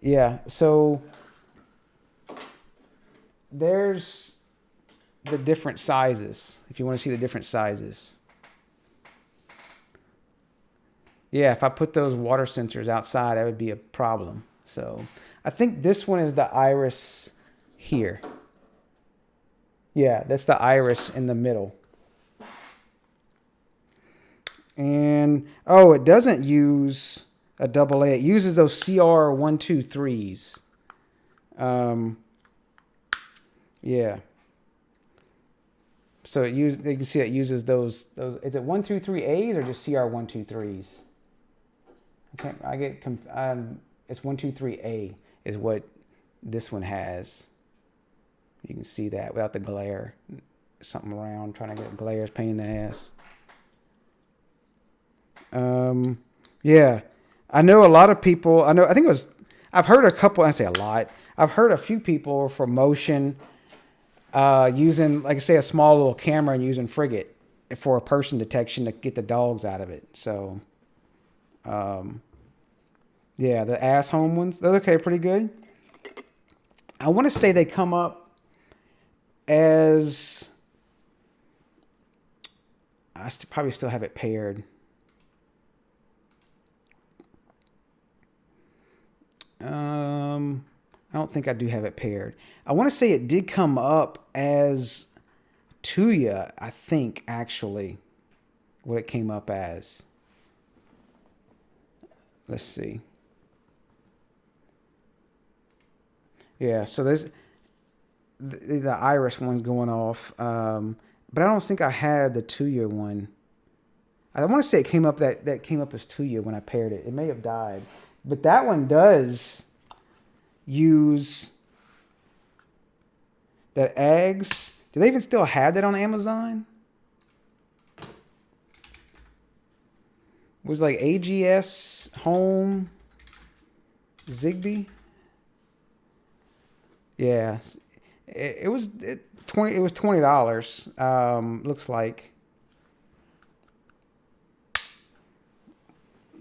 Yeah, so there's the different sizes. If you want to see the different sizes. Yeah, if I put those water sensors outside, that would be a problem. So I think this one is the iris here. Yeah, that's the iris in the middle. And, oh, it doesn't use a AA. It uses those CR123s. Yeah. So you can see it uses those. Is it 123As or just CR123s? It's 123A is what this one has. You can see that without the glare. Something around trying to get glare is pain in the ass. Yeah, I know a lot of people. I've heard a couple. I say a lot. I've heard a few people for motion using, like I say, a small little camera and using Frigate for a person detection to get the dogs out of it. So, yeah, the ass home ones, they're okay, pretty good. I want to say they come up as, I probably still have it paired. I don't think I do have it paired. I want to say it did come up as Tuya, I think, actually, what it came up as. Let's see. Yeah, so there's the iris one going off, but I don't think I had the Tuya one. I want to say it came up that came up as Tuya when I paired it. It may have died, but that one does use that eggs. Do they even still have that on Amazon? It was like AGS Home Zigbee. Yeah, it was $20. Looks like.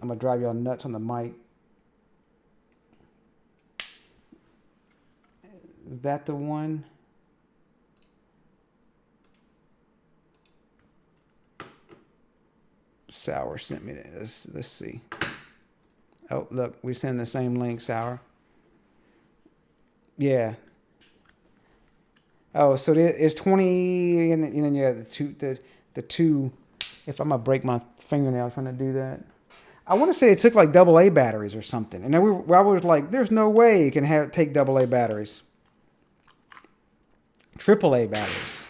I'm gonna drive y'all nuts on the mic. Is that the one? Sour sent me this. Let's see. Oh, look, we send the same link, Sour. Yeah. Oh, so it's 20, and then you have the two. If I'm gonna break my fingernail trying to do that, I want to say it took like AA batteries or something, and then I was like, "There's no way you can take AA batteries." AAA batteries.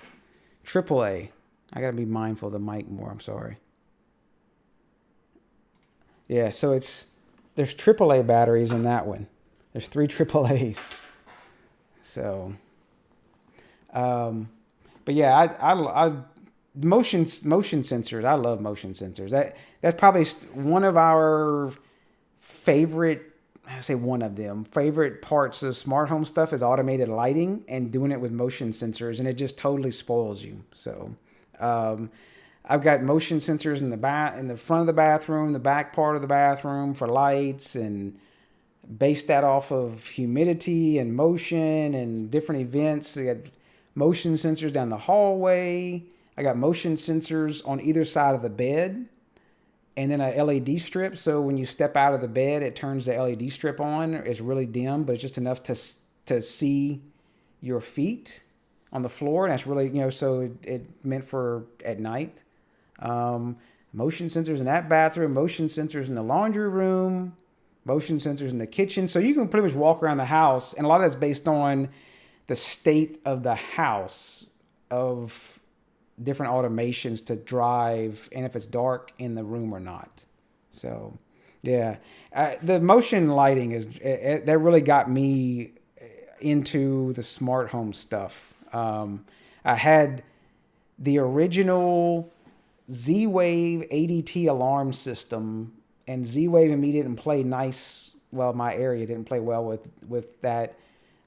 AAA. I gotta be mindful of the mic more. I'm sorry. Yeah, so there's AAA batteries in that one. There's 3 AAAs. So, but yeah, I motion sensors. I love motion sensors. That's probably one of our favorite. I say one of them favorite parts of smart home stuff is automated lighting and doing it with motion sensors, and it just totally spoils you. So, I've got motion sensors in the front of the bathroom, the back part of the bathroom for lights, and base that off of humidity and motion and different events. I got motion sensors down the hallway. I got motion sensors on either side of the bed, and then a LED strip. So when you step out of the bed, it turns the LED strip on. It's really dim, but it's just enough to see your feet on the floor. And that's really, so it meant for at night. Motion sensors in that bathroom, motion sensors in the laundry room, motion sensors in the kitchen. So you can pretty much walk around the house, and a lot of that's based on the state of the house, of different automations to drive, and if it's dark in the room or not. So, yeah, the motion lighting that really got me into the smart home stuff. I had the original Z-Wave ADT alarm system, and Z-Wave and me didn't play nice. Well, my area didn't play well with that.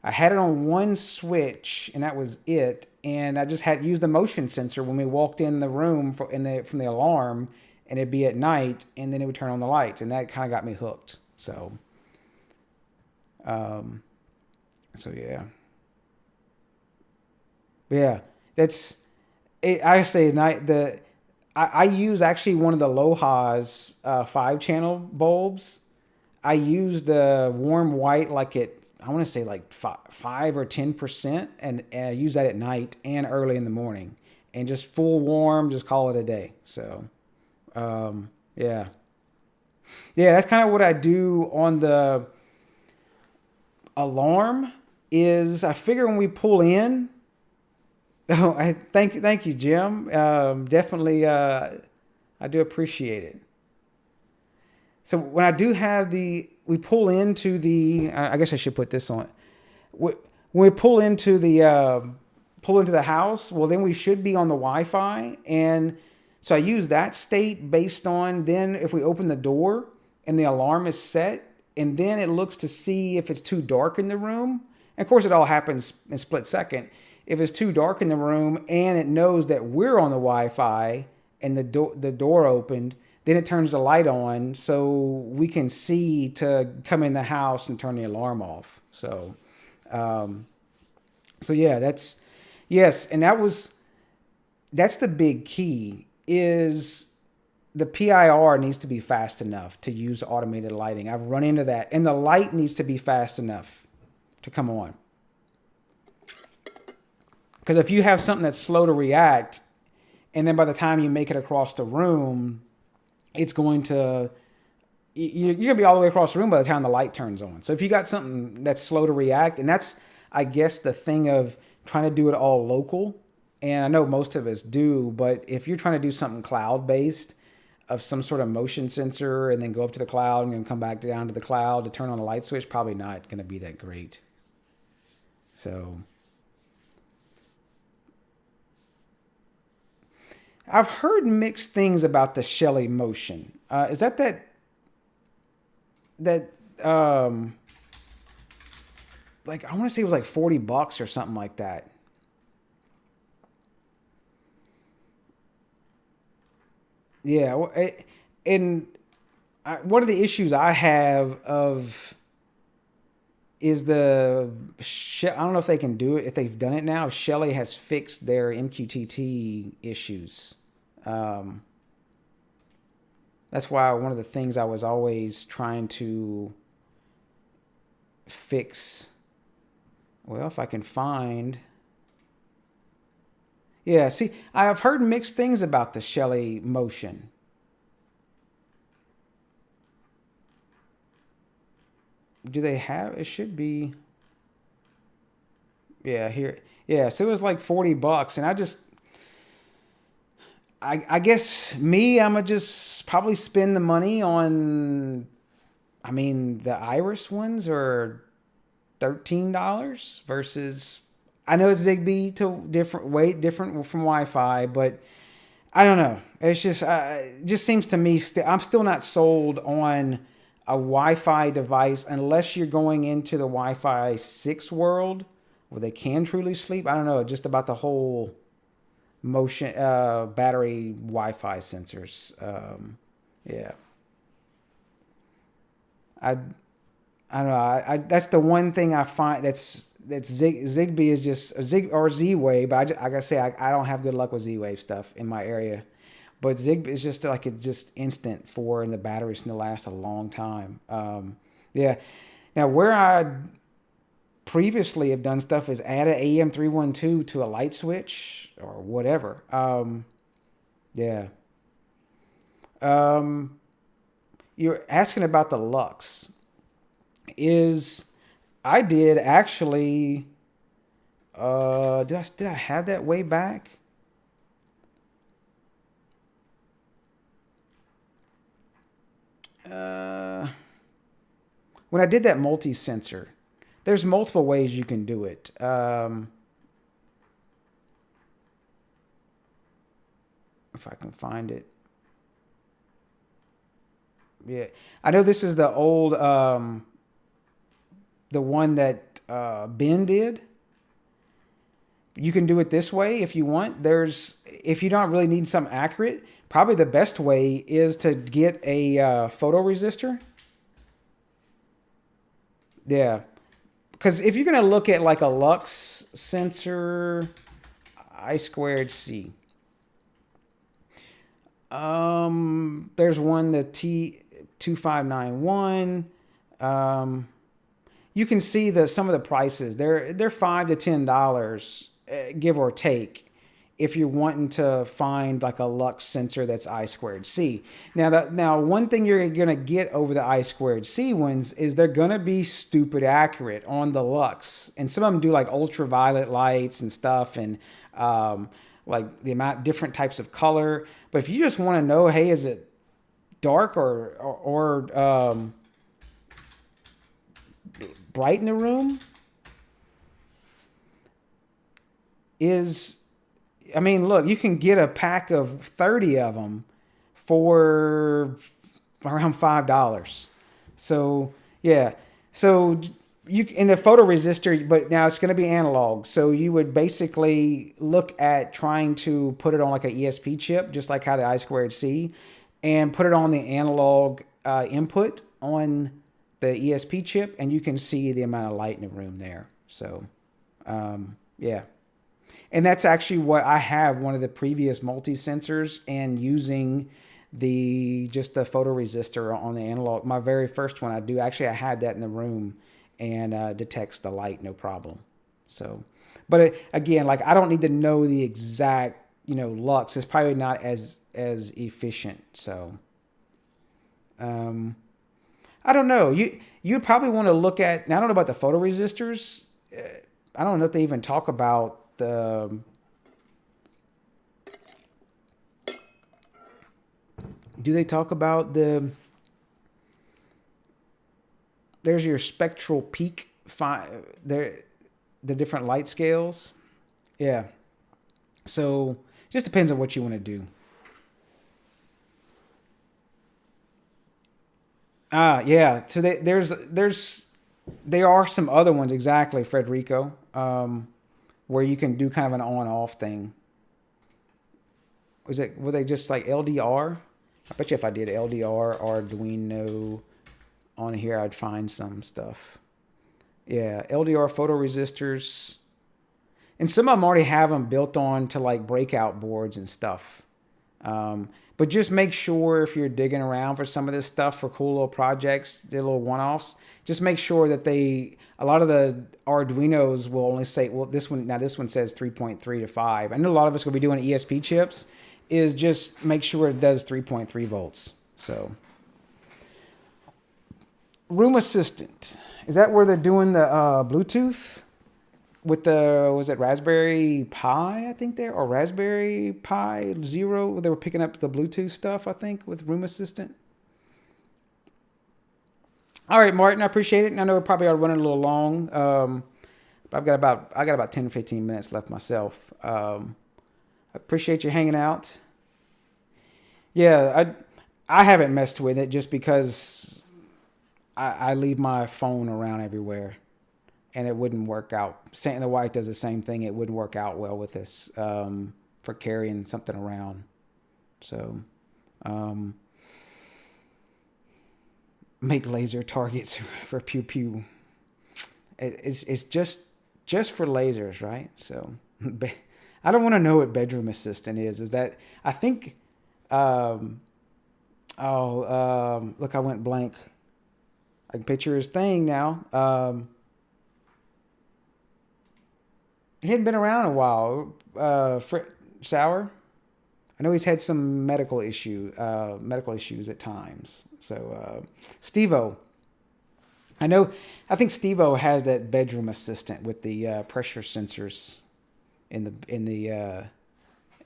I had it on one switch, and that was it. And I just had used the motion sensor when we walked in the room from the alarm, and it'd be at night, and then it would turn on the lights, and that kind of got me hooked. So, yeah. Yeah, that's it. I say night the I use actually one of the Loha's 5-channel bulbs. I use the warm white like it. I want to say like 5 or 10%, and I use that at night and early in the morning, and just full warm. Just call it a day. So yeah, yeah, that's kind of what I do on the alarm. Is I figure when we pull in. Oh, I thank you, Jim. Definitely, I do appreciate it. So when I do have we pull into the. I guess I should put this on. When we pull into the house, well, then we should be on the Wi-Fi, and so I use that state based on then if we open the door and the alarm is set, and then it looks to see if it's too dark in the room. And of course, it all happens in a split second. If it's too dark in the room and it knows that we're on the Wi-Fi and the door opened, then it turns the light on so we can see to come in the house and turn the alarm off. Um, so yeah, that's yes, and that's the big key is the PIR needs to be fast enough to use automated lighting. I've run into that, and the light needs to be fast enough to come on. Because if you have something that's slow to react, and then by the time you make it across the room, it's going to, you're going to be all the way across the room by the time the light turns on. So if you got something that's slow to react, and that's, I guess, the thing of trying to do it all local, and I know most of us do, but if you're trying to do something cloud-based of some sort of motion sensor and then go up to the cloud and then come back down to the cloud to turn on a light switch, probably not going to be that great. So I've heard mixed things about the Shelly Motion. Is that like I want to say it was like $40 or something like that. Yeah, one of the issues I have of is I don't know if they can do it, if they've done it now. If Shelly has fixed their MQTT issues. That's why one of the things I was always trying to fix. Well, if I can find. Yeah, see, I've heard mixed things about the Shelly Motion. Do they have? It should be. Yeah, here. Yeah, so it was like $40, and I guess I'm gonna just probably spend the money on. I mean, the Iris ones are $13 versus. I know it's Zigbee to way different from Wi-Fi, but I don't know. It's just it just seems to me I'm still not sold on a Wi-Fi device unless you're going into the Wi-Fi 6 world where they can truly sleep. I don't know, just about the whole motion battery Wi-Fi sensors. Yeah, I don't know. That's the one thing I find that's Zigbee is just or Z-Wave, but like I say, I don't have good luck with Z-Wave stuff in my area. But Zigbee is just like it's just instant and the batteries can last a long time. Yeah. Now where I previously have done stuff is add an AM312 to a light switch or whatever. Yeah. You're asking about the Lux. I did actually. Did I have that way back? When I did that multi-sensor, there's multiple ways you can do it. If I can find it. Yeah, I know this is the old, the one that Ben did. You can do it this way if you want. If you don't really need something accurate, probably the best way is to get a photoresistor. Yeah, because if you're gonna look at like a Lux sensor, I squared C. There's one, the T2591. You can see some of the prices. They're $5 to $10, give or take, if you're wanting to find like a Lux sensor that's I squared C. Now one thing you're gonna get over the I squared C ones is they're gonna be stupid accurate on the Lux, and some of them do like ultraviolet lights and stuff, and like the amount different types of color. But if you just want to know, hey, is it dark or bright in the room? I mean, look, you can get a pack of 30 of them for around $5. So yeah, so you in the photoresistor, but now it's going to be analog. So you would basically look at trying to put it on like an ESP chip, just like how the I squared C, and put it on the analog input on the ESP chip, and you can see the amount of light in the room there. So yeah. And that's actually what I have, one of the previous multi-sensors, and using just the photoresistor on the analog. My very first one I had that in the room, and detects the light no problem. So, but again, like I don't need to know the exact, lux. It's probably not as efficient. So, I don't know. You probably want to look at. Now I don't know about the photoresistors. I don't know if they even talk about the. Do they talk about the? There's your spectral peak. The different light scales. Yeah. So just depends on what you want to do. Yeah. So there are some other ones, exactly, Federico, where you can do kind of an on-off thing. Were they just like LDR? I bet you if I did LDR or Arduino on here, I'd find some stuff. Yeah, LDR photoresistors. And some of them already have them built on to like breakout boards and stuff. But just make sure if you're digging around for some of this stuff for cool little projects, the little one-offs, just make sure that a lot of the Arduinos will only say, well, this one says 3.3 to 5. I know a lot of us will be doing ESP chips, is just make sure it does 3.3 volts. So, Room Assistant. Is that where they're doing the Bluetooth? With was it Raspberry Pi, I think or Raspberry Pi Zero? They were picking up the Bluetooth stuff, I think, with Room Assistant. All right, Martin, I appreciate it. And I know we're probably are running a little long. But I got about 10 or 15 minutes left myself. I appreciate you hanging out. Yeah, I haven't messed with it just because I leave my phone around everywhere. And it wouldn't work out. The wife does the same thing. It wouldn't work out well with us for carrying something around. So, make laser targets for pew pew. It's just for lasers, right? So, I don't want to know what Bedroom Assistant is. Is that I think? Look, I went blank. I can picture his thing now. He hadn't been around a while. Sauer. I know he's had some medical issues at times. So, Steve-O. I think Steve-O has that Bedroom Assistant with the pressure sensors in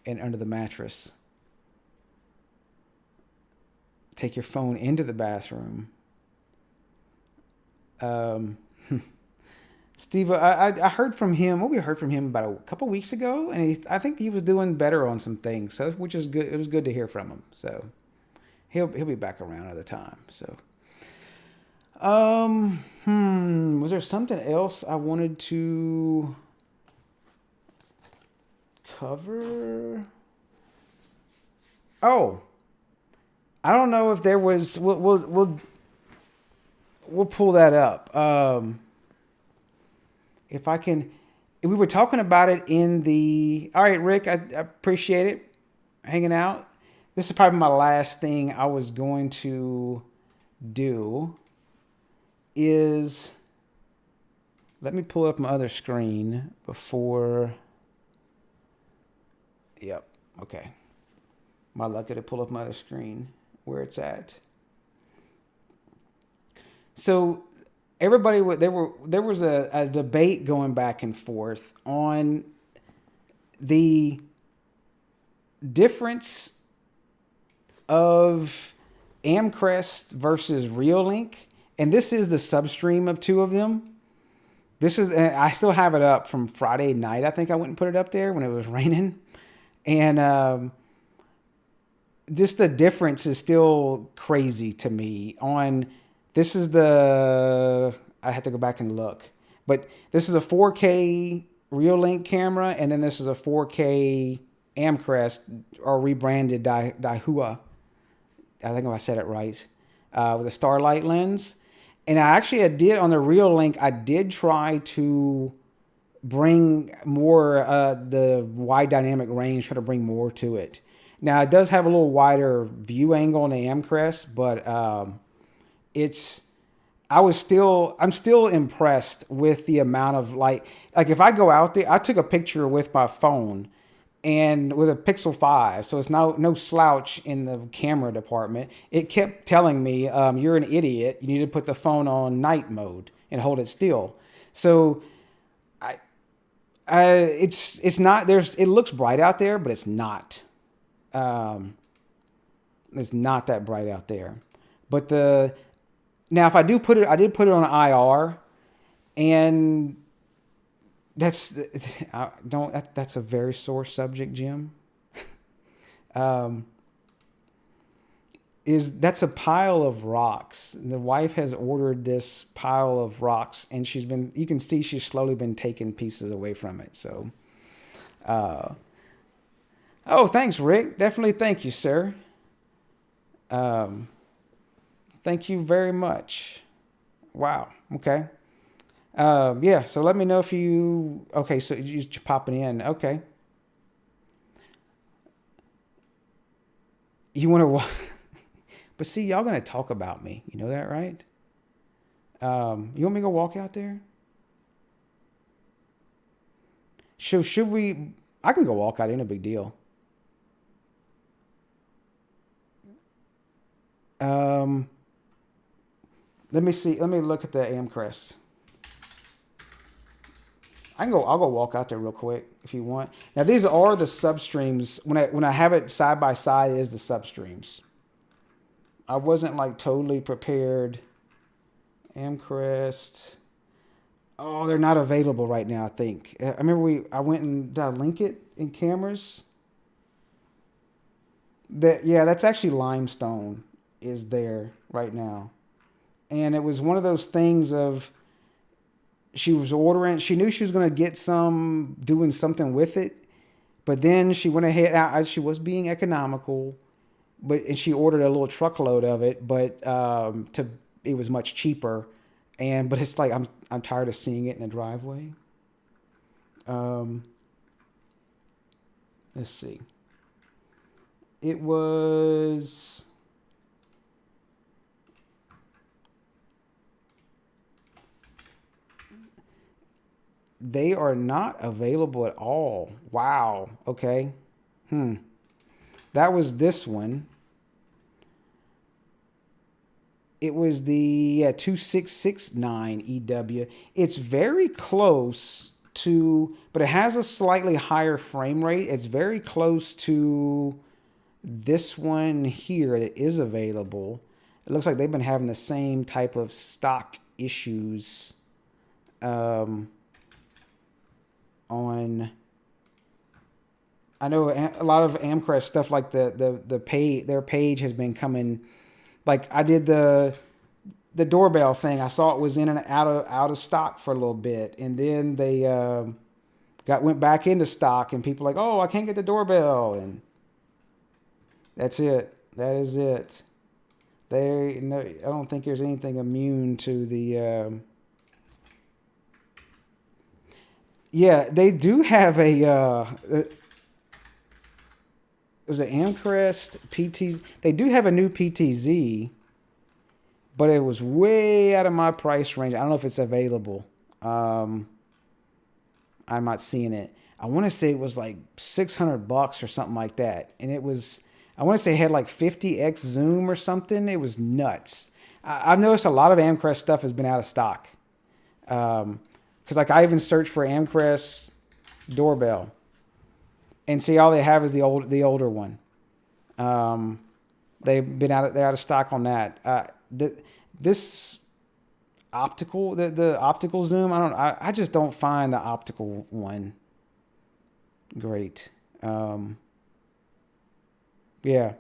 under the mattress. Take your phone into the bathroom. Steve, I heard from him. We heard from him about a couple weeks ago, and I think he was doing better on some things. So, which is good. It was good to hear from him. So, he'll be back around another time. So, was there something else I wanted to cover? Oh, I don't know if there was. We'll pull that up. If I can, we were talking about it in the. All right, Rick, I appreciate it, hanging out. This is probably my last thing I was going to do. Is let me pull up my other screen before. Yep. Okay. My lucky to pull up my other screen where it's at. So everybody, there was a debate going back and forth on the difference of Amcrest versus Reolink, and this is the substream of two of them. This is, and I still have it up from Friday night. I think I went and put it up there when it was raining, and just the difference is still crazy to me. On this is the I have to go back and look, but this is a 4K Reolink camera, and then this is a 4K Amcrest or rebranded Dahua. I think if I said it right, with a Starlight lens. And I did on the Reolink, I did try to bring more the wide dynamic range, try to bring more to it. Now it does have a little wider view angle on the Amcrest, but I'm still impressed with the amount of like if I go out there, I took a picture with my phone and with a Pixel 5, so it's no slouch in the camera department. It kept telling me, you're an idiot. You need to put the phone on night mode and hold it still. So it's not, it looks bright out there, but it's not. It's not that bright out there. But now if I did put it on IR, and that's a very sore subject, Jim. That's a pile of rocks. The wife has ordered this pile of rocks, and you can see she's slowly been taking pieces away from it. So, oh, thanks, Rick. Definitely thank you, sir. Thank you very much. Wow. Okay. Yeah, so let me know if you... Okay, so you're popping in. Okay. You want to... But see, y'all going to talk about me. You know that, right? You want me to go walk out there? Should we... I can go walk out. Ain't no big deal. Let me see. Let me look at the Amcrest. I'll go walk out there real quick if you want. Now these are the substreams. When I have it side by side, it is the substreams. I wasn't like totally prepared. Amcrest. Oh, they're not available right now, I think. I remember I went and did I link it in cameras? That's actually limestone is there right now. And it was one of those things of she was ordering, she knew she was going to get some, doing something with it, but then she went ahead, she was being economical, and she ordered a little truckload of it, but it was much cheaper, but it's like, I'm tired of seeing it in the driveway. Let's see. It was... They are not available at all. Wow. Okay. That was this one. It was the 2669 EW. It's very close to, but it has a slightly higher frame rate. It's very close to this one here that is available. It looks like they've been having the same type of stock issues. I know a lot of Amcrest stuff, like their page has been coming. Like I did the doorbell thing. I saw it was in and out of stock for a little bit, and then they went back into stock, and people were like, oh, I can't get the doorbell, and that's it. That is it. I don't think there's anything immune to the. Yeah, they do have it was an Amcrest PTZ. They do have a new PTZ, but it was way out of my price range. I don't know if it's available. I'm not seeing it. I want to say it was like $600 or something like that, and it was. I want to say it had like 50x zoom or something. It was nuts. I've noticed a lot of Amcrest stuff has been out of stock. Because like I even searched for Amcrest doorbell, and see all they have is the older one. They're out of stock on that. This optical the optical zoom, I just don't find the optical one great. Yeah.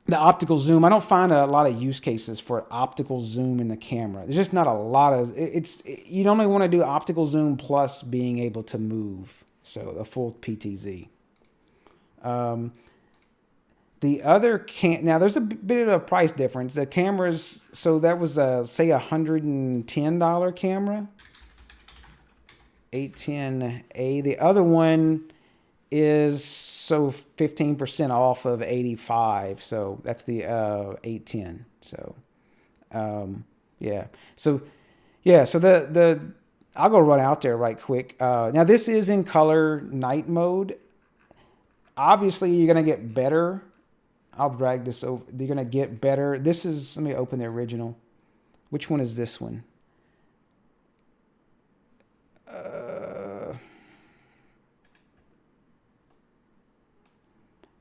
The optical zoom, I don't find a lot of use cases for optical zoom in the camera. There's just not a lot of you only want to do optical zoom plus being able to move, so a full PTZ. The other now there's a bit of a price difference. The cameras, so that was say $110 camera, 810A. The other one is 15% off of 85, so that's the 810. So so the I'll go run out there right quick. Now this is in color night mode. Obviously you're gonna get better. I'll drag this over. You're gonna get better. This is, let me open the original. Which one is this one?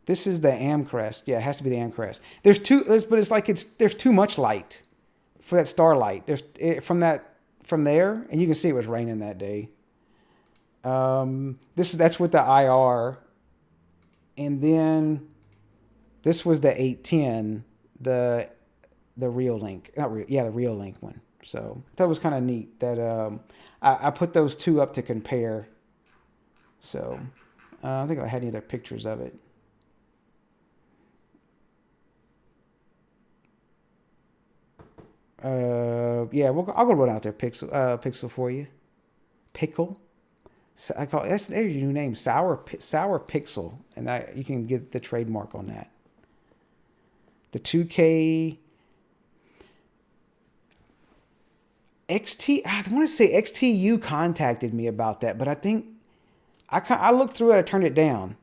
This is the Amcrest. Yeah, it has to be the Amcrest. There's there's too much light for that starlight. From there, and you can see it was raining that day. That's with the IR, and then this was the 810, the Reolink, the Reolink one. So that was kind of neat that I put those two up to compare. So I don't think I had any other pictures of it. I'll go run out there, Pixel for you. Pickle. So there's your new name, Sour Pixel, and you can get the trademark on that. The 2K XT. I want to say XTU contacted me about that, but I think I looked through it. I turned it down.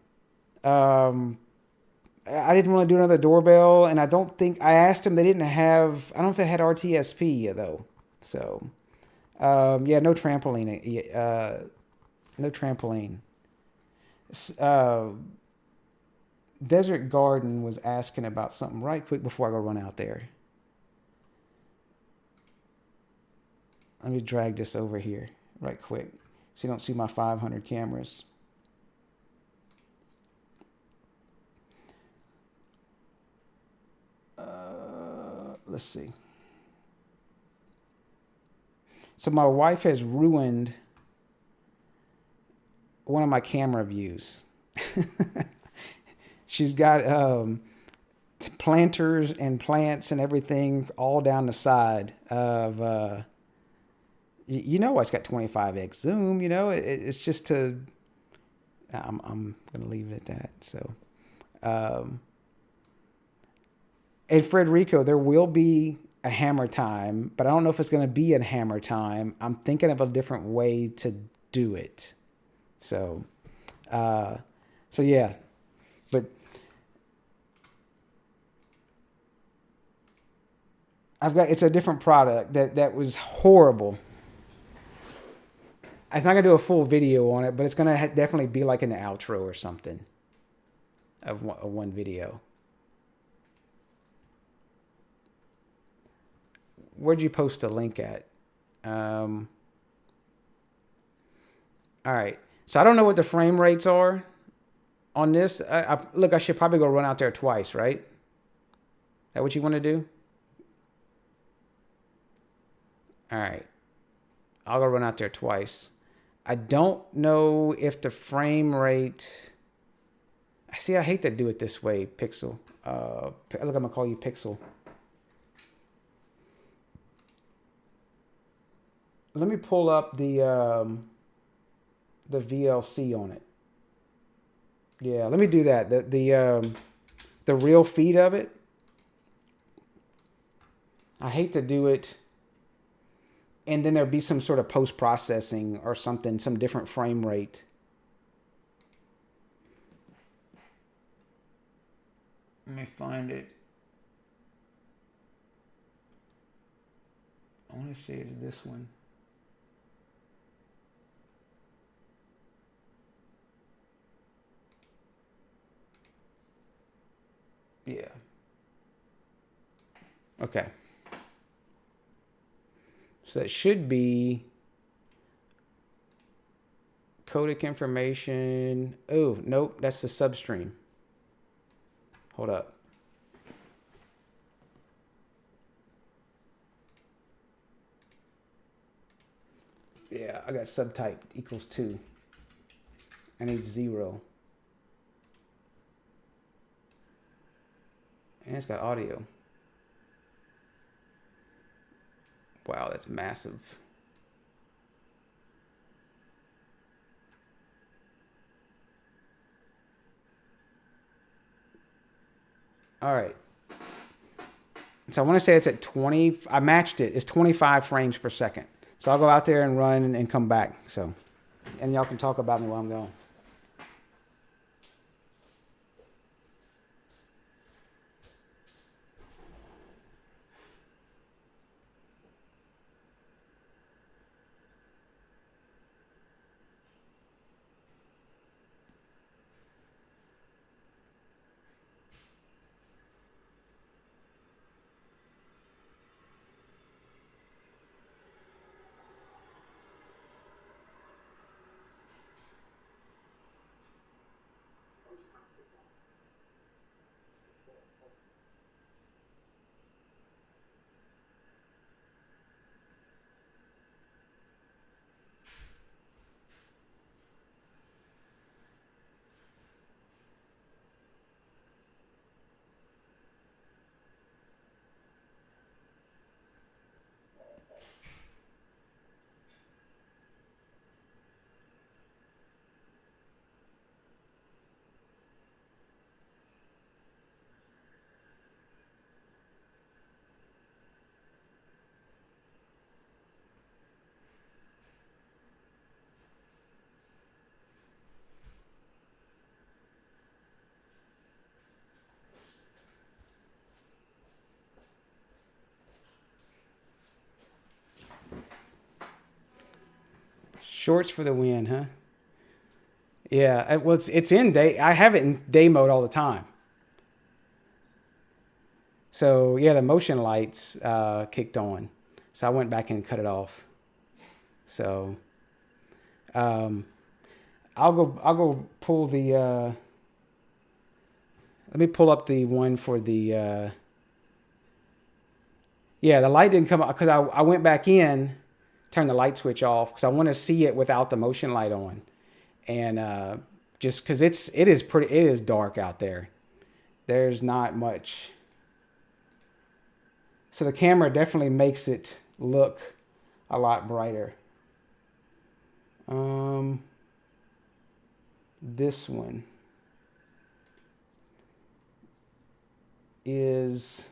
I didn't want to do another doorbell, and I asked them. They didn't have. I don't know if it had RTSP though. So, no trampoline. No trampoline. Desert Garden was asking about something right quick before I go run out there. Let me drag this over here right quick so you don't see my 500 cameras. Let's see. So my wife has ruined one of my camera views. She's got planters and plants and everything all down the side of it's got 25x zoom. It's just to. I'm gonna leave it at that. So, and Frederico, there will be a hammer time, but I don't know if it's going to be a hammer time. I'm thinking of a different way to do it. So yeah, but it's a different product that was horrible. I'm not going to do a full video on it, but it's going to definitely be like in the outro or something of one video. Where'd you post a link at? All right. So I don't know what the frame rates are on this. Look, I should probably go run out there twice, right? Is that what you want to do? All right. I'll go run out there twice. I don't know if the frame rate... See, I hate to do it this way, Pixel. Look, I'm going to call you Pixel. let me pull up the VLC on it. Yeah, let me do that. The real feed of it. I hate to do it, and then there'll be some sort of post processing or something, some different frame rate. Let me find it. I want to say it's this one. Yeah. Okay. So that should be codec information. Oh, nope, that's the substream. Hold up. Yeah, I got subtype equals 2. I need 0. And it's got audio. Wow, that's massive. All right. So I want to say it's at 20. I matched it. It's 25 frames per second. So I'll go out there and run and come back. So, and y'all can talk about me while I'm gone. Shorts for the win, huh? Yeah, it's in day. I have it in day mode all the time. So yeah, the motion lights kicked on. So I went back and cut it off. So I'll go pull the let me pull up the one for the yeah, the light didn't come up because I went back in, turned the light switch off because I want to see it without the motion light on. And just because it is dark out there. There's not much. So the camera definitely makes it look a lot brighter. This one is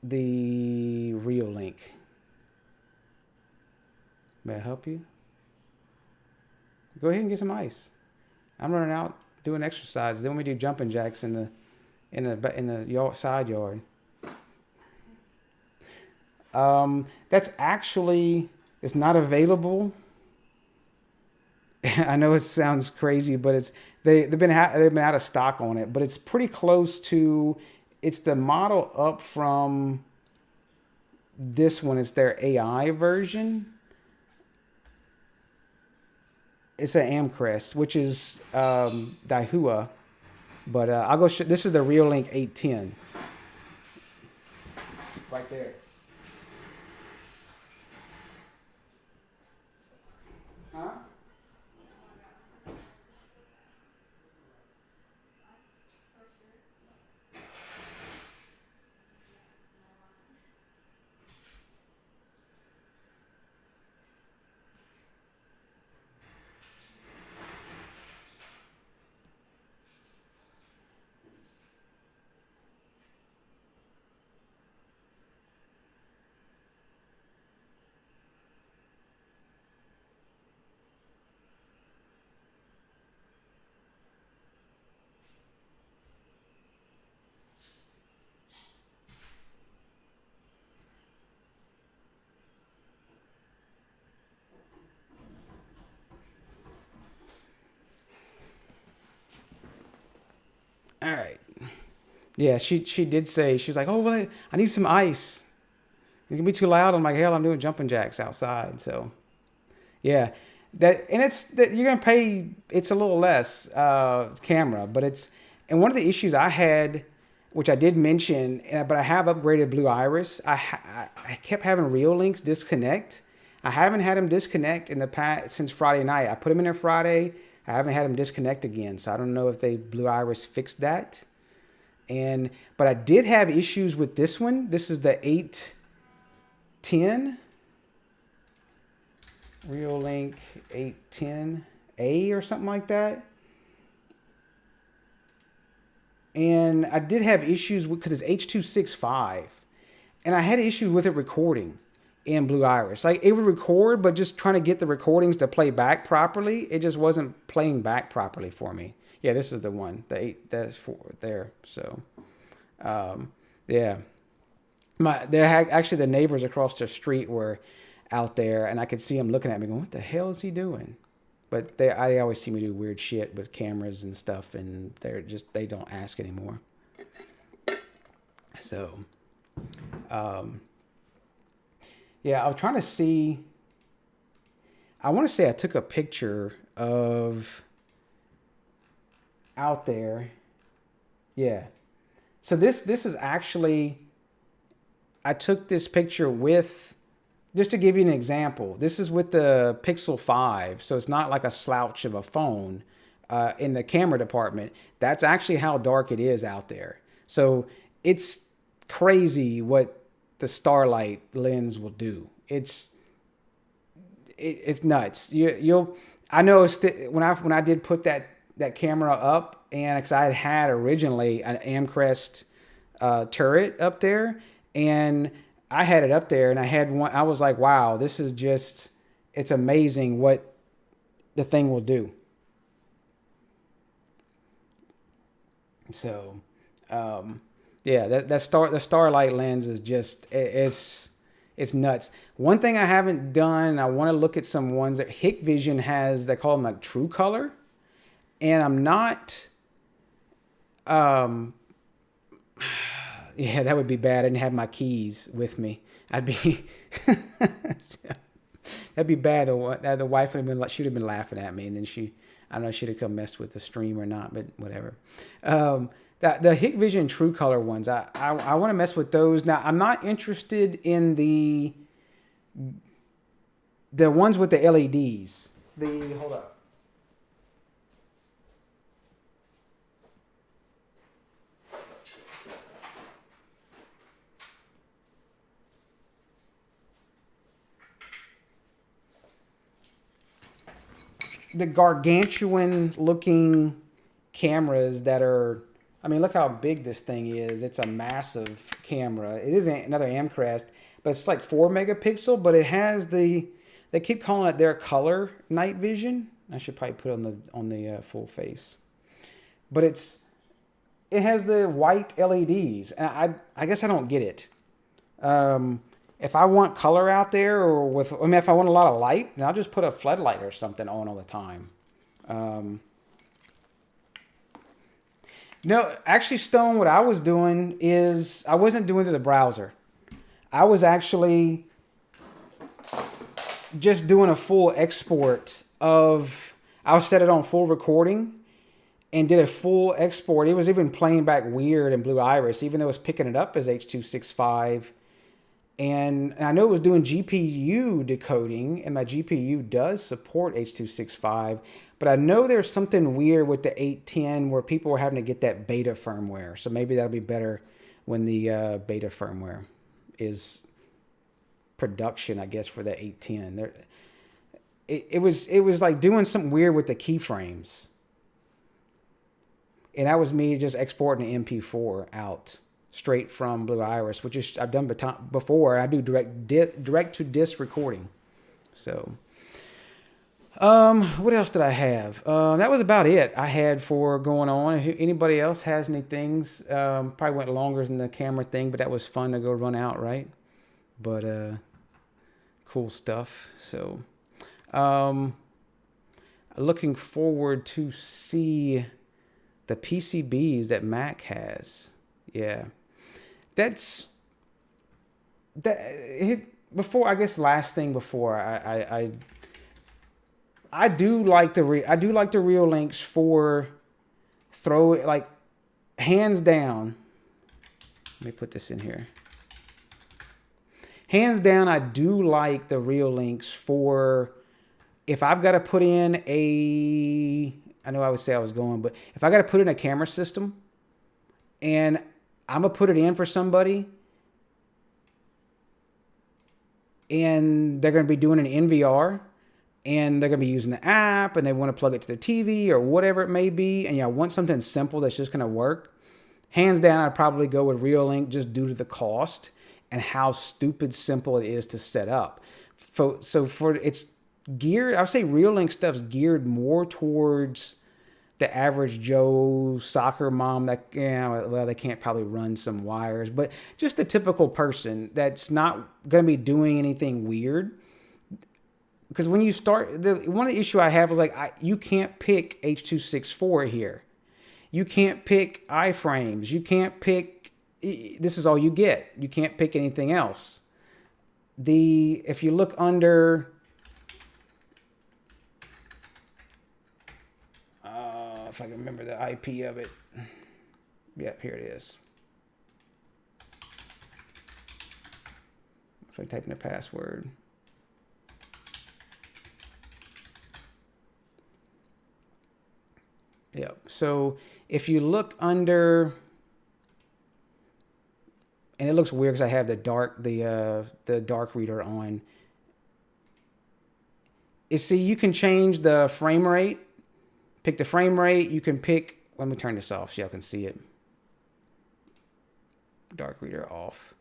the Reolink. May I help you? Go ahead and get some ice. I'm running out doing exercises. Then we do jumping jacks in the side yard. That's actually, it's not available. I know it sounds crazy, but they've been out of stock on it. But it's pretty close to. It's the model up from this one. It's their AI version. It's an Amcrest, which is Dahua. But I'll go. This is the Reolink 810. Right there. Huh? Yeah, she did say, she was like, oh, well, I need some ice. It's gonna be too loud. I'm like, hell, I'm doing jumping jacks outside. So yeah, that, and it's that you're gonna pay. It's a little less camera, but it's, and one of the issues I had, which I did mention, but I have upgraded Blue Iris. I kept having Reolinks disconnect. I haven't had them disconnect in the past since Friday night. I put them in there Friday. I haven't had them disconnect again, so I don't know if they Blue Iris fixed that. But I did have issues with this one. This is the 810 Reolink 810A or something like that. And I did have issues with, because it's H.265, and I had issues with it recording in Blue Iris. Like, it would record, but just trying to get the recordings to play back properly, it just wasn't playing back properly for me. Yeah, this is the one, the 8, that's for there. So, yeah, actually the neighbors across the street were out there, and I could see them looking at me going, what the hell is he doing? But I always see me do weird shit with cameras and stuff, and they don't ask anymore. So, yeah, I was trying to see. I want to say I took a picture of out there. Yeah. So this is actually, I took this picture with, just to give you an example, this is with the Pixel 5, so it's not like a slouch of a phone in the camera department. That's actually how dark it is out there. So it's crazy what the Starlight lens will do. It's nuts. I know when I did put that camera up, and because I had originally an Amcrest turret up there, and I had it up there, and I had one. I was like, wow, this is just, it's amazing what the thing will do. So, yeah, the Starlight lens is just, it's nuts. One thing I haven't done, I want to look at some ones that Hikvision has. They call them like True Color, and I'm not. Yeah, that would be bad. I didn't have my keys with me. I'd be that'd be bad. The wife would have been, she'd have been laughing at me, and then I don't know, she'd have come messed with the stream or not, but whatever. The Hikvision True Color ones, I want to mess with those. Now, I'm not interested in the ones with the LEDs. Hold up. The gargantuan looking cameras that are, I mean, look how big this thing is. It's a massive camera. It is another Amcrest, but it's like 4 megapixel, but it has they keep calling it their color night vision. I should probably put it on the full face, but it has the white LEDs, and I guess I don't get it. If I want color out there, if I want a lot of light, then I'll just put a floodlight or something on all the time. No, actually, Stone, what I was doing is I wasn't doing it through the browser. I was actually just doing a full export of, I'll set it on full recording and did a full export. It was even playing back weird in Blue Iris, even though it was picking it up as H.265. And I know it was doing GPU decoding, and my GPU does support H.265, but I know there's something weird with the 810 where people were having to get that beta firmware. So maybe that'll be better when the beta firmware is production, I guess, for the 810. It was like doing something weird with the keyframes. And that was me just exporting an MP4 out straight from Blue Iris, which is I've done before. I do direct to disc recording. So, what else did I have? That was about it I had for going on. If anybody else has any things, probably went longer than the camera thing, but that was fun to go run out, right? But cool stuff. So, looking forward to see the PCBs that Mac has. Yeah. That's that. Before, I guess, last thing before I do like the Reolinks for like hands down. Let me put this in here. Hands down, I do like the Reolinks for if I've got to put in I know I would say I was going, but if I got to put in a camera system and I'm going to put it in for somebody and they're going to be doing an NVR and they're going to be using the app and they want to plug it to their TV or whatever it may be, and I want something simple that's just going to work, hands down, I'd probably go with Reolink just due to the cost and how stupid simple it is to set up. So for it's geared, I would say Reolink stuff's geared more towards the average Joe soccer mom that, well, they can't probably run some wires, but just the typical person that's not going to be doing anything weird. Because when you start, one of the issue I have is like, you can't pick H.264 here. You can't pick iframes. You can't pick, this is all you get. You can't pick anything else. If you look under, if I can remember the IP of it. Yep, here it is. If I type in the password. Yep. So if you look under, and it looks weird because I have the dark reader on. You can change the frame rate. Pick the frame rate. You can pick. Let me turn this off so y'all can see it. Dark reader off.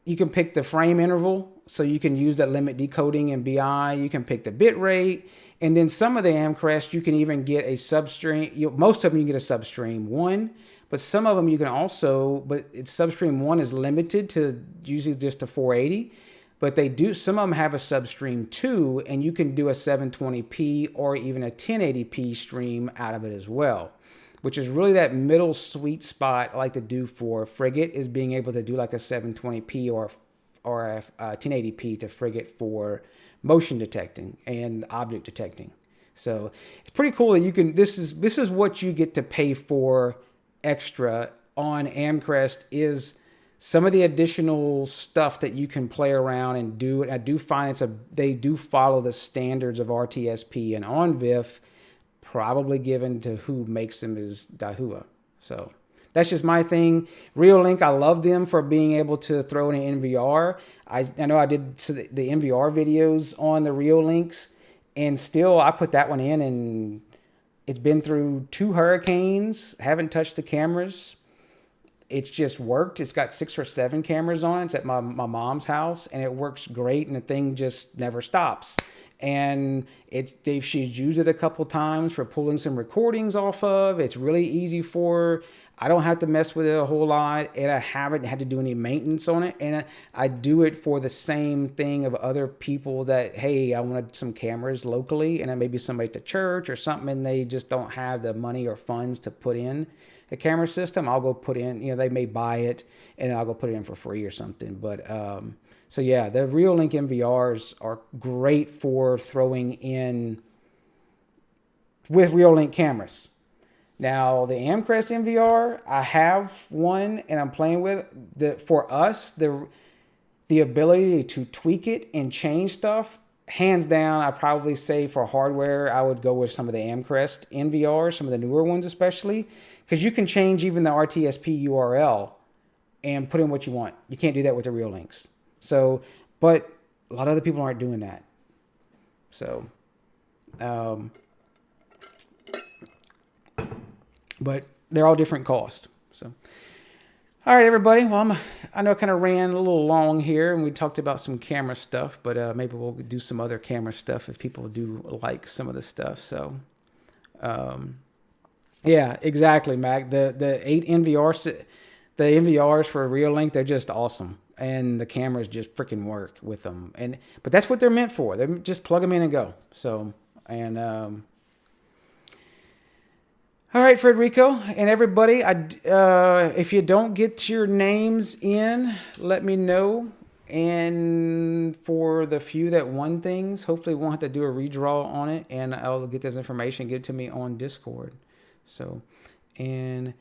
You can pick the frame interval, so you can use that limit decoding in BI. You can pick the bit rate, and then some of the Amcrest you can even get a substream. Most of them you can get a substream 1, but some of them you can also. But substream 1 is limited to usually just to 480. But some of them have a substream 2, and you can do a 720p or even a 1080p stream out of it as well, which is really that middle sweet spot I like to do for Frigate, is being able to do like a 720p or a 1080p to Frigate for motion detecting and object detecting. So it's pretty cool that you can, this is what you get to pay for extra on Amcrest, is some of the additional stuff that you can play around and do. And I do find they do follow the standards of RTSP, and on VIF, probably given to who makes them is Dahua. So that's just my thing. Reolink, I love them for being able to throw in an NVR. I know I did the NVR videos on the Reolinks, and still I put that one in, and it's been through 2 hurricanes, haven't touched the cameras. It's just worked. It's got 6 or 7 cameras on it. It's at my mom's house, and it works great, and the thing just never stops. And she's used it a couple times for pulling some recordings off of. It's really easy for her. I don't have to mess with it a whole lot, and I haven't had to do any maintenance on it. And I do it for the same thing of other people that, hey, I wanted some cameras locally, and then maybe somebody at the church or something, and they just don't have the money or funds to put in a camera system. I'll go put in, they may buy it, and then I'll go put it in for free or something. But so yeah, the Reolink MVRs are great for throwing in with Reolink cameras. Now the Amcrest MVR, I have one and I'm playing with. For us, the ability to tweak it and change stuff, hands down, I probably say for hardware, I would go with some of the Amcrest NVRs, some of the newer ones especially, because you can change even the RTSP URL and put in what you want. You can't do that with the Reolinks. So, but a lot of other people aren't doing that. So, but they're all different costs. So, all right, everybody. Well, I know I kind of ran a little long here, and we talked about some camera stuff, but maybe we'll do some other camera stuff if people do like some of the stuff. So, yeah, exactly, Mac. The 8 NVRs, the NVRs for Reolink, they're just awesome, and the cameras just freaking work with them. But that's what they're meant for. They're just plug them in and go. So, and All right, Frederico and everybody, if you don't get your names in, let me know. And for the few that won things, hopefully we won't have to do a redraw on it, and I'll get this information, get it to me on Discord. So, and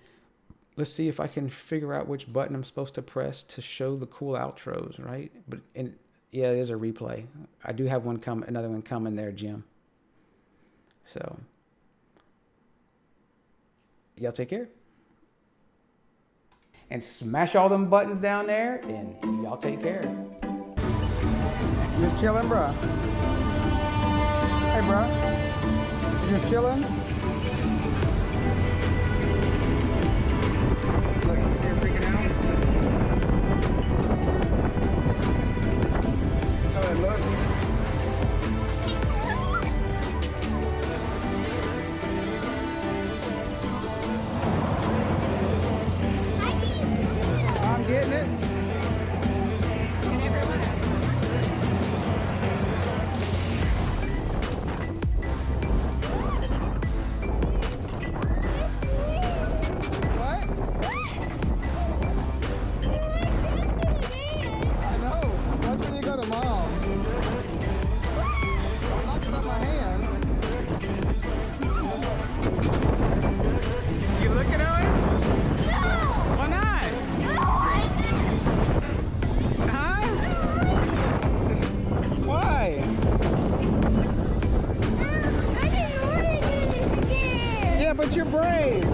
let's see if I can figure out which button I'm supposed to press to show the cool outros, right? But yeah, it is a replay. I do have another one coming there, Jim. So, y'all take care. And smash all them buttons down there, and y'all take care. Just chilling, bro. Hey, bro. Just chilling. Look, you're freaking out. Oh, look. Getting it. What? I know. Watch when you go to mom. I'm knocking up my hand. You looking at it? No. Why not? Why? Yeah, but you're brave.